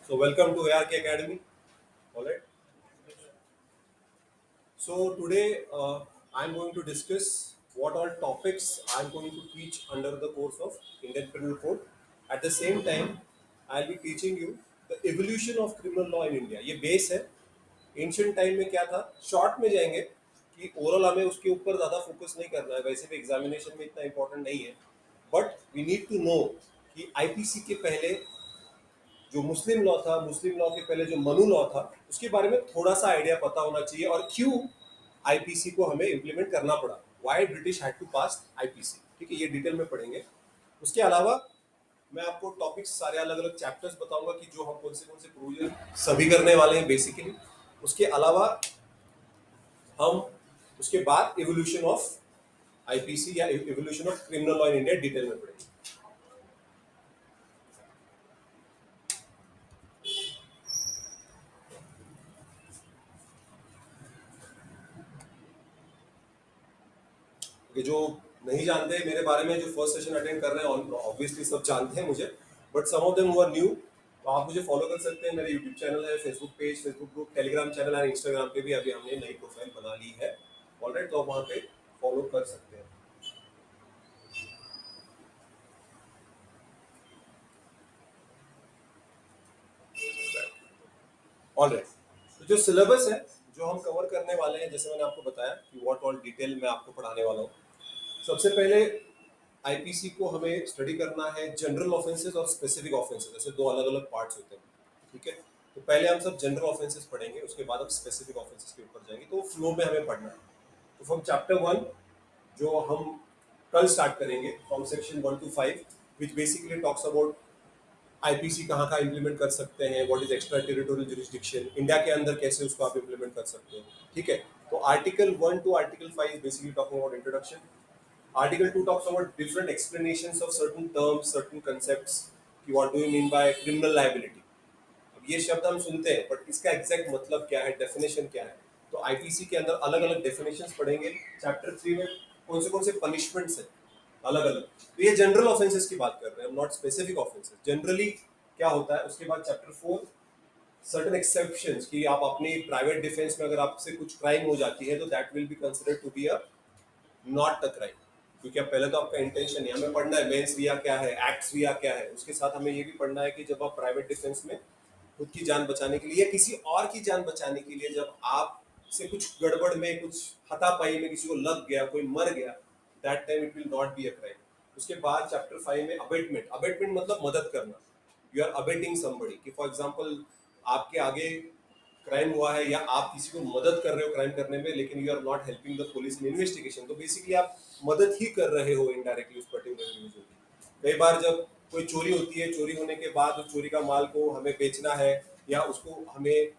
So welcome to ARK Academy. All right. So today I'm going to discuss what all topics I'm going to teach under the course of Indian Penal Code. At the same time, I'll be teaching you the evolution of criminal law in India. ये base है. Ancient time में क्या था, short में जाएंगे कि oral हमें उसके ऊपर ज़्यादा फोकस नहीं करना है, वैसे भी एग्जामिनेशन में इतना इंपॉर्टेंट नहीं है. But we need to know कि आईपीसी के पहले जो मुस्लिम लॉ था, मुस्लिम लॉ के पहले जो मनु लॉ था, उसके बारे में थोड़ा सा आइडिया पता होना चाहिए और क्यों आईपीसी को हमें इम्प्लीमेंट करना पड़ा, why British had to pass IPC. ठीक है, ये डिटेल में पढ़ेंगे. उसके अलावा मैं आपको टॉपिक्स सारे अलग अलग चैप्टर्स बताऊंगा कि जो हम कौन से प्रोविजन सभी करने वाले हैं बेसिकली. उसके अलावा हम उसके बाद एवोल्यूशन ऑफ आईपीसी या evolution of criminal law in India detail में पढ़ेंगे. कि जो नहीं जानते मेरे बारे में, जो फर्स्ट सेशन अटेंड कर रहे हैं, ऑब्वियसली सब जानते हैं मुझे, but some of them who are new, तो आप मुझे फॉलो कर सकते हैं. मेरे यूट्यूब चैनल है, Facebook page, Facebook group, Telegram channel है, इंस्टाग्राम पे भी अभी हमने नई प्रोफाइल बना ली है. ऑलराइट, तो आप वहाँ पे फॉलो कर सकते हैं. ऑलराइट, तो जो सिलेबस है जो हम कवर करने वाले हैं, जैसे मैंने आपको बताया कि व्हाट ऑल डिटेल में आपको पढ़ाने वाला हूँ. सबसे पहले आईपीसी को हमें स्टडी करना है जनरल ऑफेंसेस और स्पेसिफिक ऑफेंसेस, ऐसे दो अलग अलग पार्ट्स होते हैं. ठीक है, तो पहले हम सब जनरल ऑफेंसेस पढ़ेंगे, उसके बाद हम स्पेसिफिक ऑफेंसेस के ऊपर जाएंगे. तो फ्लो में हमें पढ़ना है. तो फ्रॉम चैप्टर 1 जो हम कल स्टार्ट करेंगे, from section 1 to 5, which basically talks about IPC कहाँ कहाँ इंप्लीमेंट कर सकते हैं, what is extra territorial jurisdiction, India के अंदर कैसे उसको आप इंप्लीमेंट कर सकते हो. ठीक है, तो article 1 to article 5 basically talking about introduction. Article 2 talks about different explanations of certain terms, certain concepts. कि what do you mean by criminal liability? अब ये शब्द हम सुनते हैं, बट इसका एग्जैक्ट मतलब क्या है, डेफिनेशन क्या है. तो आईपीसी के अंदर अलग अलग डेफिनेशंस पढ़ेंगे. चैप्टर 3 में कौन से पनिशमेंट्स हैं अलग अलग. तो ये जनरल ऑफेंसेस की बात कर रहे हैं, नॉट स्पेसिफिक ऑफेंसेस. जनरली क्या होता है. उसके बाद चैप्टर 4 सर्टेन एक्सेप्शंस कि आप अपनी प्राइवेट डिफेंस में अगर आपसे कुछ क्राइम हो जाती है तो that will be considered to be a not a crime. क्योंकि अब पहले तो आपका इंटेंशन है, हमें पढ़ना है मेंस रिया क्या है, एक्ट्स रिया क्या है. उसके साथ हमें ये भी पढ़ना है कि जब आप प्राइवेट डिफेंस में खुद की जान बचाने के लिए या किसी और की जान बचाने के लिए, जब आप से कुछ गड़बड़ में, कुछ हाथापाई में किसी को लग गया, कोई मर गया, that time it will not be a crime. उसके बाद चैप्टर 5 में अबेटमेंट. अबेटमेंट मतलब मदद करना. यू आर अबेटिंग समबडी, कि फॉर एग्जांपल आपके आगे क्राइम हुआ है या आप किसी को मदद कर रहे हो क्राइम करने में, लेकिन you are not helping the police in investigation, तो बेसिकली आप मदद ही कर रहे हो इनडायरेक्टली उस पर्टिकुलर इंडिविजुअल की. कई बार जब कोई चोरी होती है, चोरी होने के बाद उस चोरी का माल को हमें बेचना है या उसको हमें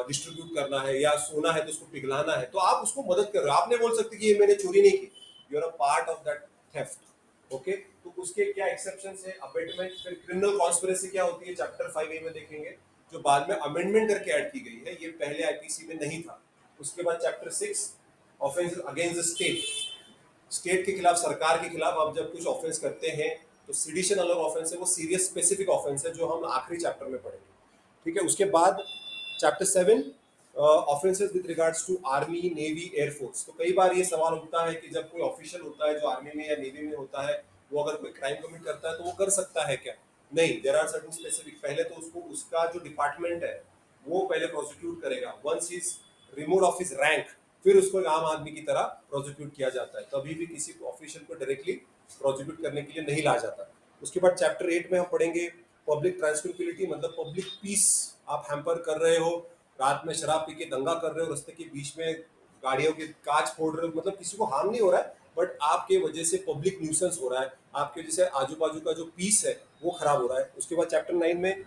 डिस्ट्रीब्यूट करना है या सोना है तो उसको पिघलाना है, तो आप उसको मदद कर रहे हो. आप नहीं बोल सकते कि ये मैंने चोरी नहीं की. You are a part of that theft. Okay, तो उसके क्या एक्सेप्शन है. अबेटमेंट. फिर क्रिमिनल कॉन्स्पिरेसी क्या होती है, चैप्टर 5A में देखेंगे, जो बाद में अमेंडमेंट करके ऐड की गई है, ये पहले आईपीसी में नहीं था. उसके बाद chapter 6 offence against the state. State के खिलाफ, सरकार के खिलाफ आप जब कुछ ऑफेंस करते हैं तो सिडिशन अलग ऑफेंस है, वो सीरियस स्पेसिफिक ऑफेंस है जो हम आखिरी चैप्टर में पढ़ेंगे. ठीक है, उसके बाद chapter 7 offences with regards to army, navy, air force. तो कई बार ये सवाल उठता है कि जब कोई ऑफिशियल होता है जो आर्मी में या नेवी में होता है, वो अगर कोई क्राइम कमिट करता है तो वो कर सकता है क्या. नहीं, देयर आर सर्टेन स्पेसिफिक. पहले तो उसको उसका जो डिपार्टमेंट है वो पहले प्रोसिक्यूट करेगा. Once is remove of his rank, फिर उसको एक आम आदमी की तरह प्रोसिक्यूट किया जाता है. कभी भी किसी ऑफिशियल को डायरेक्टली प्रोसिक्यूट करने के लिए नहीं ला जाता. उसके बाद चैप्टर 8 में हम पढ़ेंगे पब्लिक ट्रांसक्विलिटी, मतलब पब्लिक पीस आप हैम्पर कर रहे हो, रात में शराब पी के दंगा कर रहे हो, रास्ते के बीच में गाड़ियों के कांच फोड़ रहे हो, मतलब किसी को हार्म नहीं हो रहा है, बट आपके वजह से पब्लिक न्यूसेंस हो रहा है, आपके वजह से आजू बाजू का जो पीस है वो खराब हो रहा है. उसके बाद चैप्टर 9 में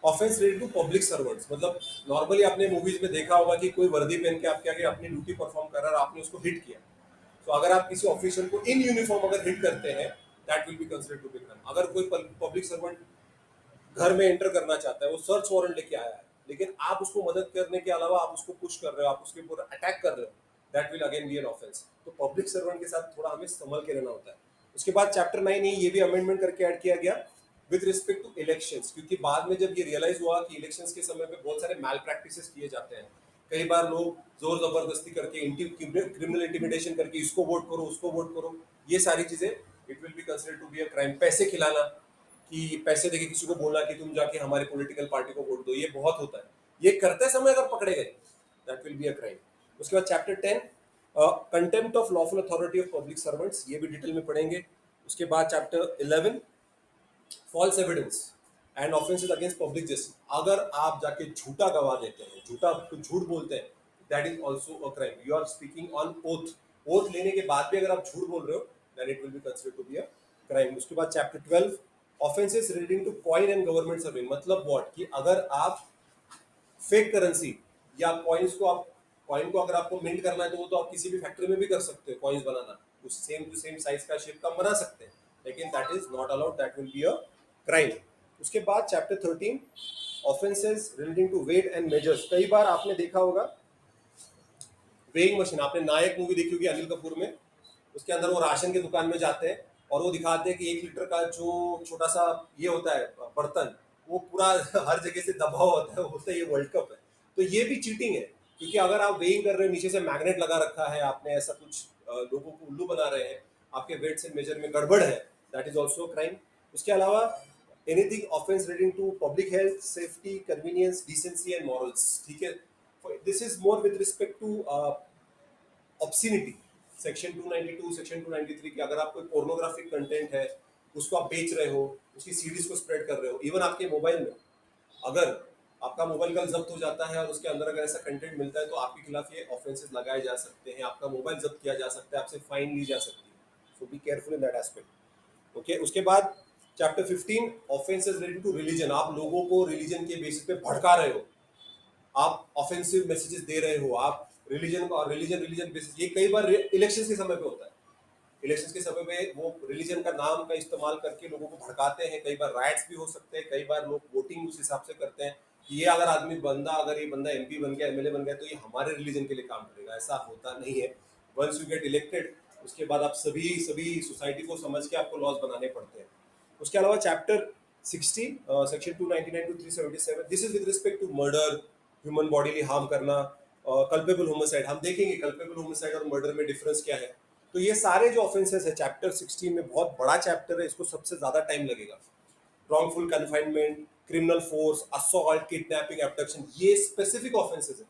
offence related to public servants, मतलब नॉर्मली आपने मूवीज में देखा होगा कि कोई वर्दी पहन के आपके आगे अपनी ड्यूटी परफॉर्म कर रहा है और आपने उसको हिट किया. तो अगर आप किसी ऑफिशियल को इन यूनिफॉर्म अगर हिट करते हैं, that will be considered to be crime. अगर कोई पब्लिक सर्वेंट घर में एंटर करना चाहता है, वो सर्च वारंट लेके आया है, लेकिन आप उसको मदद करने के अलावा आप उसको पुश कर रहे हो, आप उसके ऊपर अटैक कर रहे हो, that will again be an offence. तो पब्लिक सर्वेंट के साथ थोड़ा हमें संभल के रहना होता है. उसके बाद चैप्टर 9 ये भी अमेंडमेंट करके ऐड किया गया विद रिस्पेक्ट टू इलेक्शंस, क्योंकि बाद में जब ये रियलाइज हुआ कि इलेक्शंस के समय पे बहुत सारे मैल प्रैक्टिसेस किए जाते हैं, कई बार लोग जोर जबरदस्ती करके क्रिमिनल इंटिमिडेशन करके इसको वोट करो उसको वोट करो, ये सारी चीजें it will be considered to be a crime. पैसे खिलाना, कि पैसे देके किसी को बोलना कि तुम जाके हमारे पॉलिटिकल पार्टी को वोट दो, ये बहुत होता है। ये करते समय अगर पकड़े गए that will be a crime. उसके बाद chapter 10 contempt of lawful authority of public servants, ये भी डिटेल में पढ़ेंगे। उसके बाद chapter 11 false evidence and offences against public justice, अगर आप जाके झूठा गवाह देते हैं, झूठा कुछ झूठ बोलते हैं, that is also a crime. You are speaking on oath, oath लेने के बाद भी अगर आप झूठ बोल रहे हो then it will be considered to be a crime. उसके बाद chapter 12 offences relating to coin and government serving, मतलब व्हाट, कि अगर आप फेक करेंसी या कॉइन्स को, आप कॉइन को अगर आपको मिंट करना है तो वो तो आप किसी भी फैक्ट्री में भी कर सकते हो, कॉइन्स बनाना, उस सेम टू सेम साइज का शेप का बना सकते हैं, लेकिन that is not allowed, that will be a crime. उसके बाद chapter 13 offences relating to weight and measures. कई बार आपने देखा होगा वेइंग मशीन, आपने नायक मूवी देखी होगी अनिल कपूर में, उसके अंदर वो राशन की दुकान में जाते हैं और वो दिखाते हैं कि 1 लीटर का जो छोटा सा ये होता है बर्तन, वो पूरा हर जगह से दबा हुआ होता है, बोलते हैं ये वर्ल्ड कप है। तो ये भी चीटिंग है, क्योंकि अगर आप वेइंग कर रहे हो, नीचे से मैग्नेट लगा रखा है आपने, ऐसा कुछ लोगों को उल्लू बना रहे हैं, आपके वेट से मेजर में गड़बड़ है, दैट इज ऑल्सो क्राइम। उसके अलावा anything offence relating to public health, safety, convenience, decency and morals, ठीक है। This is more with respect to obscenity, section 292 section 293 की, अगर आप कोई पोर्नोग्राफिक कंटेंट है उसको आप बेच रहे हो, उसकी सीडीज को स्प्रेड कर रहे हो, इवन आपके मोबाइल में अगर आपका मोबाइल कल जब्त हो जाता है और उसके अंदर अगर ऐसा कंटेंट मिलता है तो आपके खिलाफ ये ऑफेंसेस लगाए जा सकते हैं, आपका मोबाइल जब्त किया जा सकता है, आपसे फाइन ली जा सकती है। So be careful in that aspect. Okay, उसके बाद chapter 15 offences related to religion, आप लोगों को रिलीजन के बेसिस पे भड़का रहे हो, आप ऑफेंसिव मैसेजेस दे रहे हो, आप रिलीजन और रिलीजन बेसिस, ये कई बार इलेक्शन के समय पे होता है। इलेक्शन के समय में वो रिलीजन का नाम का इस्तेमाल करके लोगों को भड़काते हैं, कई बार राइट्स भी हो सकते हैं, कई बार लोग वोटिंग उस हिसाब से करते हैं कि ये अगर आदमी बंदा, अगर ये बंदा एमपी बन गया, एमएलए बन गया, तो ये हमारे रिलीजन के लिए काम करेगा, ऐसा होता नहीं है। वंस यू गेट इलेक्टेड उसके बाद आप सभी सभी सोसाइटी को समझ के आपको लॉज बनाने पड़ते हैं। उसके अलावा chapter 60 section 299 to 377, this is with respect to murder, human bodily harm करना, कल्पेबल होमिसाइड, हम देखेंगे कल्पेबल होमिसाइड और मर्डर में डिफरेंस क्या है। तो ये सारे जो ऑफेंसेस है चैप्टर 16 में, बहुत बड़ा चैप्टर है, इसको सबसे ज्यादा टाइम लगेगा। Wrongful confinement, criminal force, assault, kidnapping, abduction, ये स्पेसिफिक ऑफेंसेस है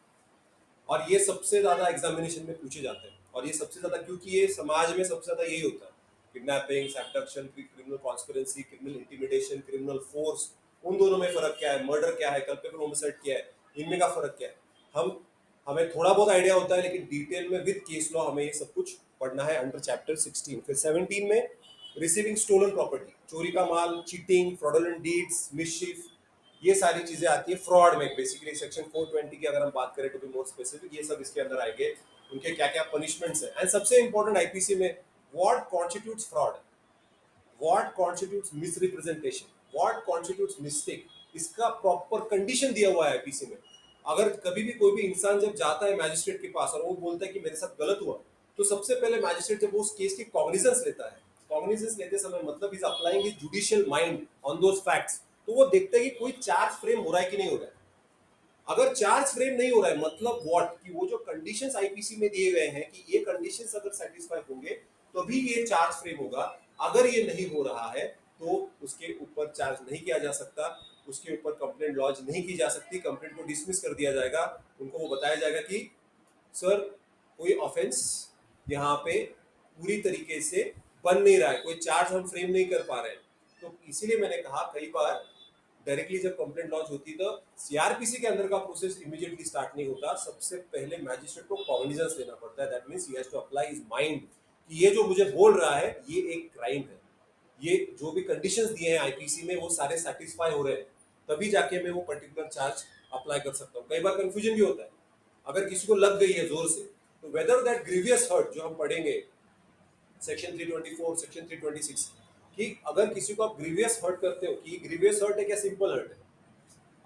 और ये सबसे ज्यादा एग्जामिनेशन में पूछे जाते हैं, और ये सबसे ज्यादा क्योंकि ये समाज में सबसे ज्यादा यही होता है, kidnapping, abduction, criminal conspiracy, criminal intimidation, criminal force, उन दोनों में फर्क क्या है, मर्डर क्या है, कल्पेबल होमिसाइड क्या है, इनमें का फर्क क्या है, हम हमें थोड़ा बहुत आइडिया होता है, लेकिन डिटेल में विद केस लॉ हमें ये सब कुछ पढ़ना है अंडर चैप्टर 16। फिर 17 में रिसीविंग स्टोलन प्रॉपर्टी, चोरी का माल, चीटिंग, फ्रॉडुलेंट डीड्स, मिसचिफ, ये सारी चीजें आती है फ्रॉड में। बेसिकली सेक्शन 420 की अगर हम बात करें टू बी मोर स्पेसिफिक, ये सब इसके अंदर आएंगे, उनके क्या क्या पनिशमेंट्स है। एंड सबसे इंपॉर्टेंट आईपीसी में what constitutes fraud, what constitutes misrepresentation, what constitutes mistake, इसका प्रॉपर कंडीशन दिया हुआ है आईपीसी में। अगर कभी भी कोई भी इंसान जब जाता है मैजिस्ट्रेट के पास और वो बोलता है कि मेरे साथ गलत हुआ, तो सबसे पहले मैजिस्ट्रेट जब वो उस केस की कॉग्निजेंस लेता है, कॉग्निजेंस लेते समय मतलब is applying his judicial mind on those facts, तो वो देखते हैं कि कोई चार्ज फ्रेम हो रहा है कि नहीं हो रहा है। अगर चार्ज फ्रेम नहीं हो रहा है मतलब व्हाट, कि वो जो कंडीशंस आईपीसी में दिए गए हैं कि ये कंडीशंस अगर सेटिस्फाई होंगे तभी ये चार्ज फ्रेम होगा, अगर ये नहीं हो रहा है तो उसके ऊपर चार्ज नहीं किया जा सकता, उसके ऊपर कंप्लेंट लॉन्च नहीं की जा सकती, कंप्लेंट को डिसमिस कर दिया जाएगा। उनको वो बताया जाएगा कि सर कोई ऑफेंस यहाँ पे पूरी तरीके से बन नहीं रहा है, कोई चार्ज हम फ्रेम नहीं कर पा रहे हैं। तो इसीलिए मैंने कहा कई बार डायरेक्टली जब कंप्लेंट लॉन्च होती है तो सीआरपीसी के अंदर का प्रोसेस इमीडिएटली स्टार्ट नहीं होता, सबसे पहले मैजिस्ट्रेट को कॉग्निजेंस लेना पड़ता है, that means he has to apply his mind कि ये जो मुझे बोल रहा है ये एक क्राइम है, ये जो भी कंडीशंस दिए हैं आईपीसी में वो सारे सेटिस्फाई हो रहे हैं, तभी जाके मैं वो पर्टिकुलर चार्ज अप्लाई कर सकता हूँ। कई बार कंफ्यूजन भी होता है, अगर किसी को लग गई है जोर से, तो वेदर दैट ग्रीवियस हर्ट जो हम पढ़ेंगे सेक्शन 324 सेक्शन 326, कि अगर किसी को आप ग्रीवियस हर्ट करते हो, कि ग्रीवियस हर्ट है क्या सिंपल हर्ट है,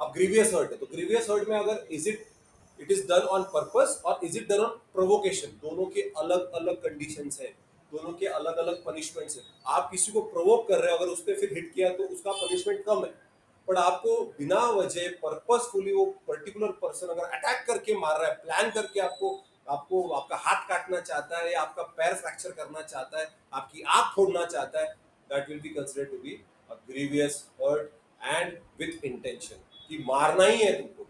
अब ग्रीवियस हर्ट है तो ग्रीवियस हर्ट में अगर it is done on purpose और is it done on provocation, दोनों के अलग अलग कंडीशंस हैं। दोनों के अलग अलग पनिशमेंट्स हैं। आप किसी को प्रोवोक कर रहे हो, अगर उसने फिर हिट किया तो उसका पनिशमेंट कम है, बट आपको बिना वजह पर्पसफुली वो पर्टिकुलर पर्सन अगर अटैक करके मार रहा है, प्लान करके आपको आपको आपका हाथ काटना चाहता है या आपका पैर फ्रैक्चर करना चाहता है, आपकी आंख फोड़ना चाहता है, that will be considered to be a grievous hurt and with intention, कि मारना ही है तुमको।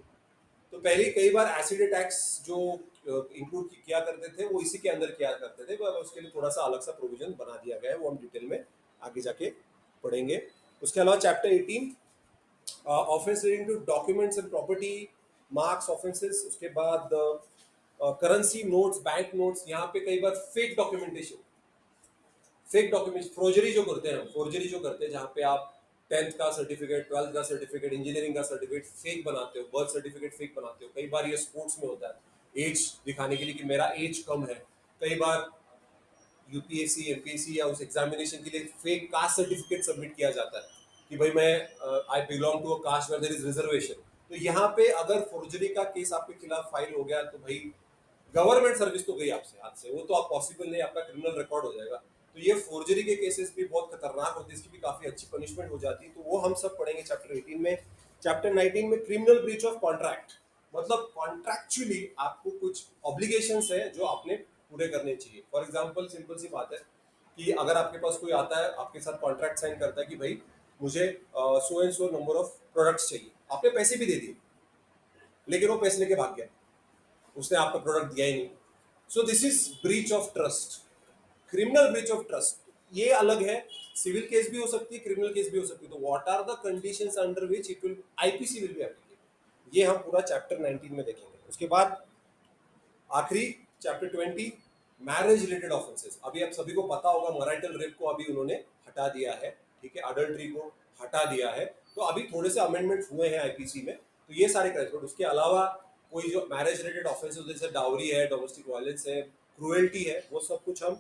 तो पहले कई बार एसिड अटैक्स जो इंक्लूड किया करते थे वो इसी के अंदर किया करते थे, पर उसके लिए थोड़ा सा अलग सा प्रोविजन बना दिया गया है, वो हम डिटेल में आगे जाके पढ़ेंगे। उसके अलावा chapter 18 offence relating to documents and property, marks offences, उसके बाद करेंसी नोट्स, बैंक नोट्स, यहाँ पे कई बार fake documentation, fake document forgery जो करते हैं, फोर्जरी जो करते हैं जहाँ पे आप 10th का सर्टिफिकेट, 12th का सर्टिफिकेट, इंजीनियरिंग का सर्टिफिकेट फेक बनाते हो, बर्थ सर्टिफिकेट फेक बनाते हो। कई बार ये स्पोर्ट्स में होता है, एज दिखाने के लिए कि मेरा एज कम है। कई बार यूपीएससी एमपीएससी या उस एग्जामिनेशन के लिए फेक कास्ट सर्टिफिकेट सबमिट किया जाता है कि भाई मैं I belong to a caste where there is reservation. तो यहाँ पे अगर फोर्जरी का केस आपके खिलाफ फाइल हो गया तो भाई गवर्नमेंट सर्विस तो गई आपसे हाथ से, वो तो आप पॉसिबल नहीं, आपका क्रिमिनल रिकॉर्ड हो जाएगा। तो ये फोर्जरी के केसेस भी बहुत खतरनाक होते हैं, इसकी भी काफी अच्छी पनिशमेंट हो जाती है, तो वो हम सब पढ़ेंगे चैप्टर 18 में। चैप्टर 19 में क्रिमिनल ब्रीच ऑफ कॉन्ट्रैक्ट, मतलब कॉन्ट्रैक्चुअली आपको कुछ ऑब्लिगेशंस है जो आपने पूरे करने चाहिए। फॉर एग्जांपल सिंपल सी बात है कि अगर आपके पास कोई आता है आपके साथ कॉन्ट्रैक्ट साइन करता है कि भाई मुझे so and so number of products चाहिए, आपने पैसे भी दे दिए लेकिन वो पैसे लेके भाग गया, उसने आपका प्रोडक्ट दिया ही नहीं। So this is breach of trust, criminal breach of trust. ये अलग है, सिविल केस भी हो सकती है, क्रिमिनल केस भी हो सकती है। तो what are the conditions under which it will IPC will be applicable, ये हम पूरा चैप्टर 19 में देखेंगे। उसके बाद आखिरी चैप्टर 20 मैरिज रिलेटेड ऑफेंसेस। अभी आप सभी को पता होगा मैरिटल रेप को अभी उन्होंने हटा दिया है, ठीक है, अडल्ट्री को हटा दिया है। तो अभी थोड़े से अमेंडमेंट्स हुए हैं आईपीसी में, तो ये सारे क्राइम्स। बट उसके अलावा कोई जो मैरिज रिलेटेड ऑफेंसेस जैसे डाउरी है, डोमेस्टिक वायलेंस है, क्रूएल्टी है, वो सब कुछ हम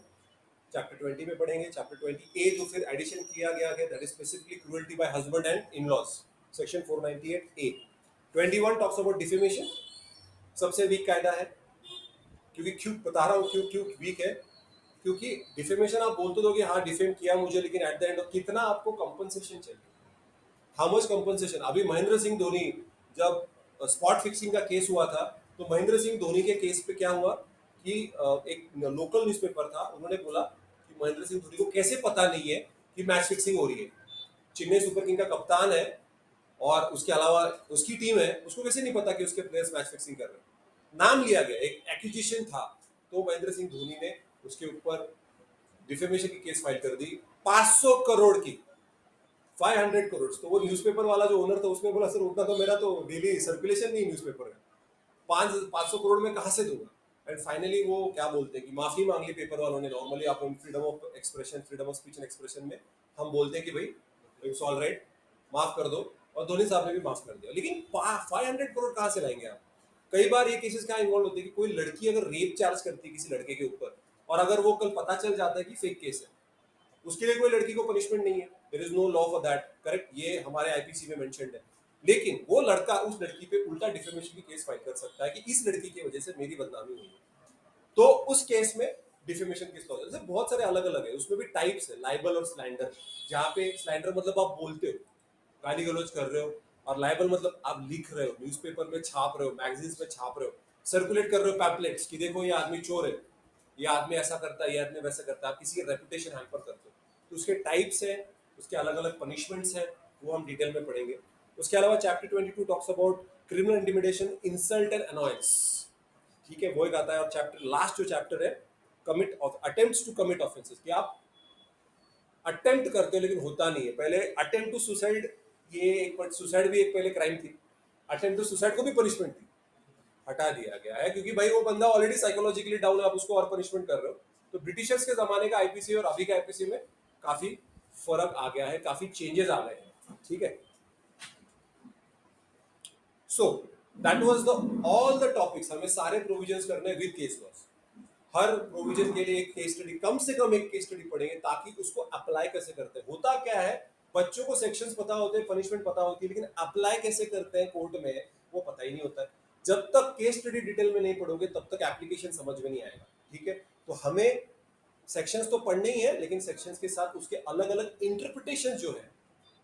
चैप्टर 20 में पढ़ेंगे। चैप्टर 20 ए जो फिर एडिशन किया गया है, that is specifically cruelty by husband and in-laws, section 498 A. 21 talks about defamation, सबसे वीक कायदा है, क्योंकि क्यों बता रहा हूँ क्यों क्यों वीक है, क्योंकि डिफेमेशन आप बोल तो दोगे हाँ डिफेम किया मुझे, लेकिन एट द एंड कितना आपको कंपनसेशन चाहिए, हाउ मच कंपनसेशन। अभी महेंद्र सिंह धोनी जब स्पॉट फिक्सिंग का केस हुआ था, तो महेंद्र सिंह धोनी के केस पे क्या हुआ कि एक लोकल न्यूज़पेपर था, उन्होंने बोला कि महेंद्र सिंह धोनी को कैसे पता नहीं है कि मैच फिक्सिंग हो रही है, चेन्नई सुपर किंग का कप्तान है और उसके अलावा उसकी टीम है, उसको कैसे नहीं पता कि उसके प्लेयर्स मैच फिक्सिंग कर रहे हैं। नाम लिया गया, एक एक्यूजिशन था, तो महेंद्र सिंह धोनी ने उसके ऊपर डिफेमेशन की केस फाइल कर दी 500 करोड़ की, 500 करोड़। तो वो न्यूज़पेपर वाला जो ओनर था उसने बोला सर उतना तो मेरा तो डेली सर्कुलेशन नहीं न्यूज़पेपर है, 500 करोड़ में कहाँ से दूंगा। एंड फाइनली वो क्या बोलते हैं कि माफी मांग ली पेपर वालों ने। नॉर्मली आप freedom of expression, freedom of speech and expression में हम बोलते हैं कि भाई इट्स ऑल राइट, माफ कर दो, और धोनी साहब ने भी माफ कर दिया। लेकिन 500 करोड़ कहाँ से लाएंगे आप। कई बार ये केसेस क्या इन्वॉल्व होते हैं कि कोई लड़की अगर रेप चार्ज करती है किसी लड़के के ऊपर, और अगर वो कल पता चल जाता है कि फेक केस है, उसके लिए कोई लड़की को पनिशमेंट नहीं है, there is no law for that, correct, ये हमारे आईपीसी में मेंशन्ड है। लेकिन वो लड़का उस लड़की पे उल्टा डिफेमेशन की केस फाइल कर सकता है कि इस लड़की की वजह से मेरी बदनामी हुई है, तो उस केस में डिफेमेशन केस लॉ जैसे बहुत सारे अलग अलग है, उसमें भी टाइप्स है, लाइबल और स्लैंडर। जहाँ पे स्लैंडर मतलब आप बोलते हो, गाली गलौज कर रहे हो, और लाइबल मतलब आप लिख रहे हो, न्यूज़पेपर में छाप रहे हो, मैगजीन्स में छाप रहे हो, सर्कुलेट कर रहे हो पैम्पलेट्स कि देखो ये आदमी चोर है, ये आदमी ऐसा करता है, ये आदमी वैसा करता है, आप किसी की रेपुटेशन हैम्पर करते हो। तो उसके टाइप्स हैं, उसके अलग अलग पनिशमेंट्स हैं, वो हम डिटेल में पढ़ेंगे। उसके अलावा chapter 22 talks about criminal intimidation, insult and annoyance, ठीक है, वो एक आता है। और चैप्टर लास्ट जो चैप्टर है commit of attempts to commit offences, कि आप अटेम्प्ट करते हो लेकिन होता नहीं है। पहले अटेम्प्ट टू सुसाइड, ये एक सुसाइड भी एक पहले क्राइम थी, अटेम्प्ट टू सुसाइड को भी पनिशमेंट थी, हटा दिया गया है क्योंकि भाई वो बंदा ऑलरेडी साइकोलॉजिकली डाउन है, आप उसको और पनिशमेंट कर रहे हो। तो ब्रिटिशर्स के जमाने का आईपीसी और अभी का आईपीसी में काफी फर्क आ गया है, काफी चेंजेस आ गए हैं, ठीक है। So that was the all the topics, हमें सारे प्रोविजंस करने with case laws. Her provision के लिए एक केस स्टडी, कम से कम एक केस स्टडी पढ़ेंगे ताकि उसको अप्लाई कैसे करते हैं। होता क्या है, बच्चों को सेक्शंस पता होते हैं, पनिशमेंट पता होती है, लेकिन अप्लाई कैसे करते हैं कोर्ट में वो पता ही नहीं होता है। जब तक केस स्टडी डिटेल में नहीं पढ़ोगे तब तक एप्लीकेशन समझ में नहीं आएगा, ठीक है। तो हमें सेक्शंस तो पढ़ने ही है, लेकिन सेक्शंस के साथ उसके अलग अलग इंटरप्रिटेशन जो है,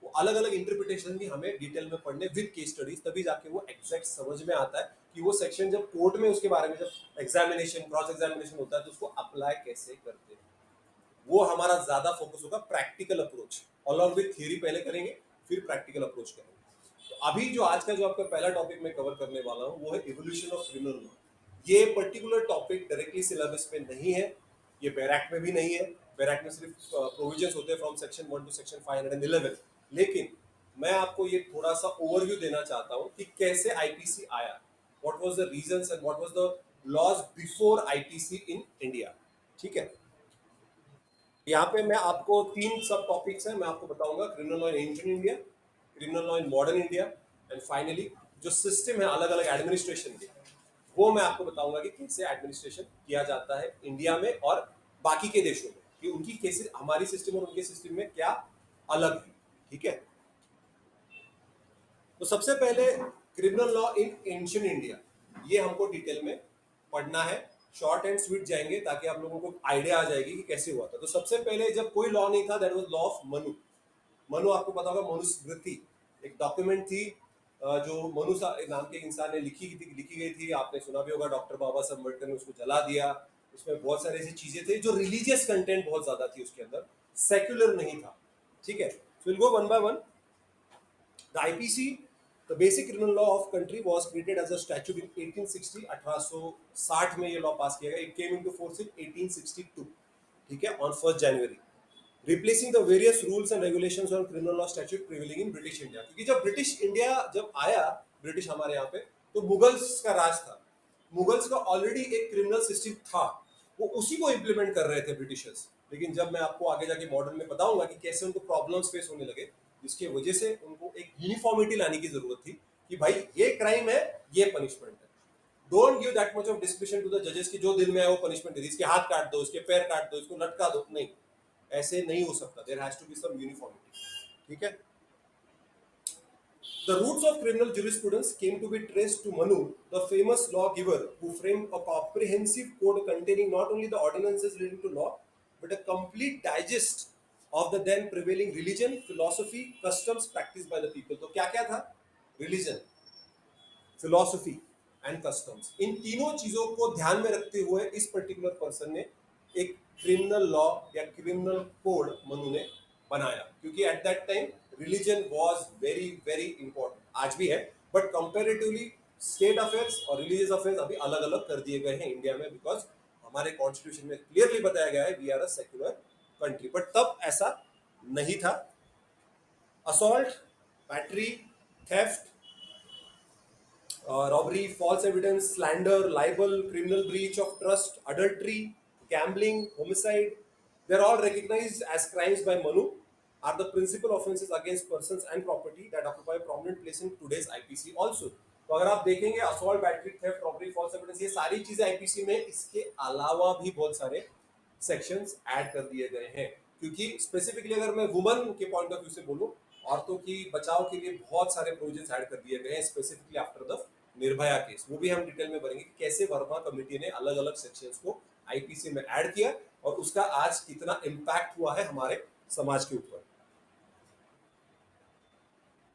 वो अलग अलग इंटरप्रिटेशन भी हमें डिटेल में पढ़ने विद केस स्टडीज, तभी जाके वो एग्जैक्ट समझ में आता है कि वो सेक्शन जब कोर्ट में उसके बारे में जब एग्जामिनेशन क्रॉस एग्जामिनेशन होता है तो उसको अप्लाई कैसे करते हैं। वो हमारा ज्यादा फोकस होगा practical approach, along with theory पहले करेंगे, फिर प्रैक्टिकल अप्रोच करेंगे। तो अभी जो आज का जो आपका पहला टॉपिक मैं कवर करने वाला हूँ वो है इवोल्यूशन ऑफ क्रिमिनल लॉ। ये पर्टिकुलर टॉपिक डायरेक्टली सिलेबस पे नहीं है, ये बैरक में भी नहीं है, बैरक में सिर्फ प्रोविजंस होते हैं फ्रॉम सेक्शन 1 टू सेक्शन 511। लेकिन मैं आपको ये थोड़ा सा ओवरव्यू देना चाहता हूँ कि कैसे आईपीसी आया, what was the reasons and what was the laws before IPC in India. ठीक है, यहाँ पे मैं आपको 3 सब टॉपिक्स हैं, मैं आपको बताऊंगा criminal law in ancient India, criminal law in modern India, and finally जो सिस्टम है अलग अलग एडमिनिस्ट्रेशन के, वो मैं आपको बताऊंगा कि कैसे एडमिनिस्ट्रेशन किया जाता है इंडिया में और बाकी के देशों में, कि उनकी कैसे हमारी सिस्टम और उनके सिस्टम में क्या अलग है। ठीक है, तो सबसे पहले क्रिमिनल लॉ इन एंशिएंट इंडिया, ये हमको डिटेल में पढ़ना है, शॉर्ट एंड स्वीट जाएंगे ताकि आप लोगों को आइडिया आ जाएगी कि कैसे हुआ था। तो सबसे पहले जब कोई लॉ नहीं था, that was law of Manu. Manu आपको पता होगा, मनुस्मृति एक डॉक्यूमेंट थी जो मनु नाम के इंसान ने लिखी गई थी। आपने सुना भी होगा, डॉक्टर बाबा साहब अम्बेडकर ने उसको जला दिया। उसमें बहुत सारी ऐसी चीजें थी जो रिलीजियस कंटेंट बहुत ज्यादा थी उसके अंदर, सेक्युलर नहीं था। ठीक है, so will go one by one. The IPC, the Basic Criminal Law of country, was created as a statute in 1860, 1860 में ये लॉ पास किया गया। It came into force in 1862, ठीक है, on 1st January, replacing the various rules and regulations on criminal law statute prevailing in British India। क्योंकि जब British India जब आया, ब्रिटिश हमारे यहाँ पे, तो मुगल्स का राज था। मुगल्स का ऑलरेडी एक क्रिमिनल सिस्टम था, वो उसी को इम्प्लीमेंट कर रहे थे ब्रिटिशर्स। लेकिन जब मैं आपको आगे जाके मॉडर्न में बताऊंगा कि कैसे उनको प्रॉब्लम्स फेस होने लगे, जिसकी वजह से उनको एक यूनिफॉर्मिटी लाने की जरूरत थी कि भाई ये क्राइम है, ये पनिशमेंट है। Don't give that much of description to the जजेस कि जो दिल में है वो पनिशमेंट दे दी, इसके हाथ काट दो, इसके पैर काट दो, इसको लटका दो। नहीं, ऐसे नहीं हो सकता। There has to be some uniformity. ठीक है, the roots of criminal jurisprudence came to be traced to Manu, the famous lawgiver who framed a comprehensive code containing not only the ordinances relating to law, but a complete digest of the then prevailing religion, philosophy, customs practiced by the people. तो क्या क्या था? Religion, philosophy and customs, इन तीनों चीजों को ध्यान में रखते हुए इस पर्टिकुलर पर्सन ने एक क्रिमिनल लॉ या क्रिमिनल कोड मनु ने बनाया। क्योंकि eight that time religion was very very important, आज भी है, बट कंपैरेटिवली स्टेट अफेयर्स और रिलीजियस अफेयर्स अभी अलग अलग कर दिए गए हैं इंडिया में, बिकॉज हमारे कॉन्स्टिट्यूशन में क्लियरली बताया गया है we are a secular country. But तब ऐसा नहीं था। Assault, battery, theft, robbery, false evidence, slander, libel, criminal breach of trust, adultery, gambling, homicide, they're all recognized as crimes by Manu, are the principal offenses against persons and property that occupy a prominent place in today's IPC also। तो अगर आप देखेंगे assault, battery, theft, robbery, false evidence, ये सारी चीजें IPC में, इसके अलावा भी बहुत सारे सेक्शंस ऐड कर दिए गए हैं। क्योंकि स्पेसिफिकली अगर मैं वुमन के पॉइंट ऑफ व्यू से बोलूं, औरतों की बचाव के लिए बहुत सारे प्रोविजंस ऐड कर दिए गए हैं, specifically after the Nirbhaya case. वो भी हम डिटेल में बढ़ेंगे कि कैसे वर्मा कमेटी ने अलग अलग सेक्शंस को आईपीसी में ऐड किया और उसका आज कितना इम्पैक्ट हुआ है हमारे समाज के ऊपर।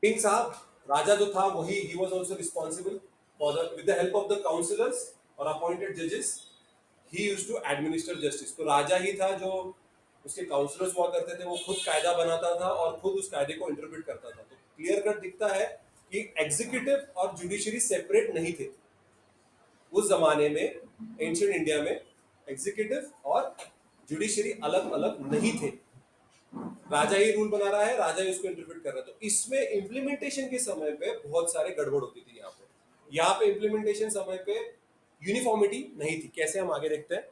किंग साहब, राजा जो था वही, he was also responsible for the, with the help of the councillors और अपॉइंटेड जजेस, he used to administer justice. तो राजा ही था जो, उसके काउंसिलर्स हुआ करते थे, वो खुद कायदा बनाता था और खुद उस कायदे को इंटरप्रेट करता था। तो क्लियर कट दिखता है कि एग्जीक्यूटिव और जुडिशरी सेपरेट नहीं थे उस जमाने में। एंशिएंट इंडिया में एग्जीक्यूटिव और जुडिशरी अलग अलग नहीं थे। राजा ही रूल बना रहा है, राजा ही उसको इंटरप्रेट कर रहा है। तो इसमें इम्प्लीमेंटेशन के समय पे बहुत सारे गड़बड़ होती थी। यहाँ पे इम्प्लीमेंटेशन समय पे यूनिफॉर्मिटी नहीं थी। कैसे, हम आगे देखते हैं।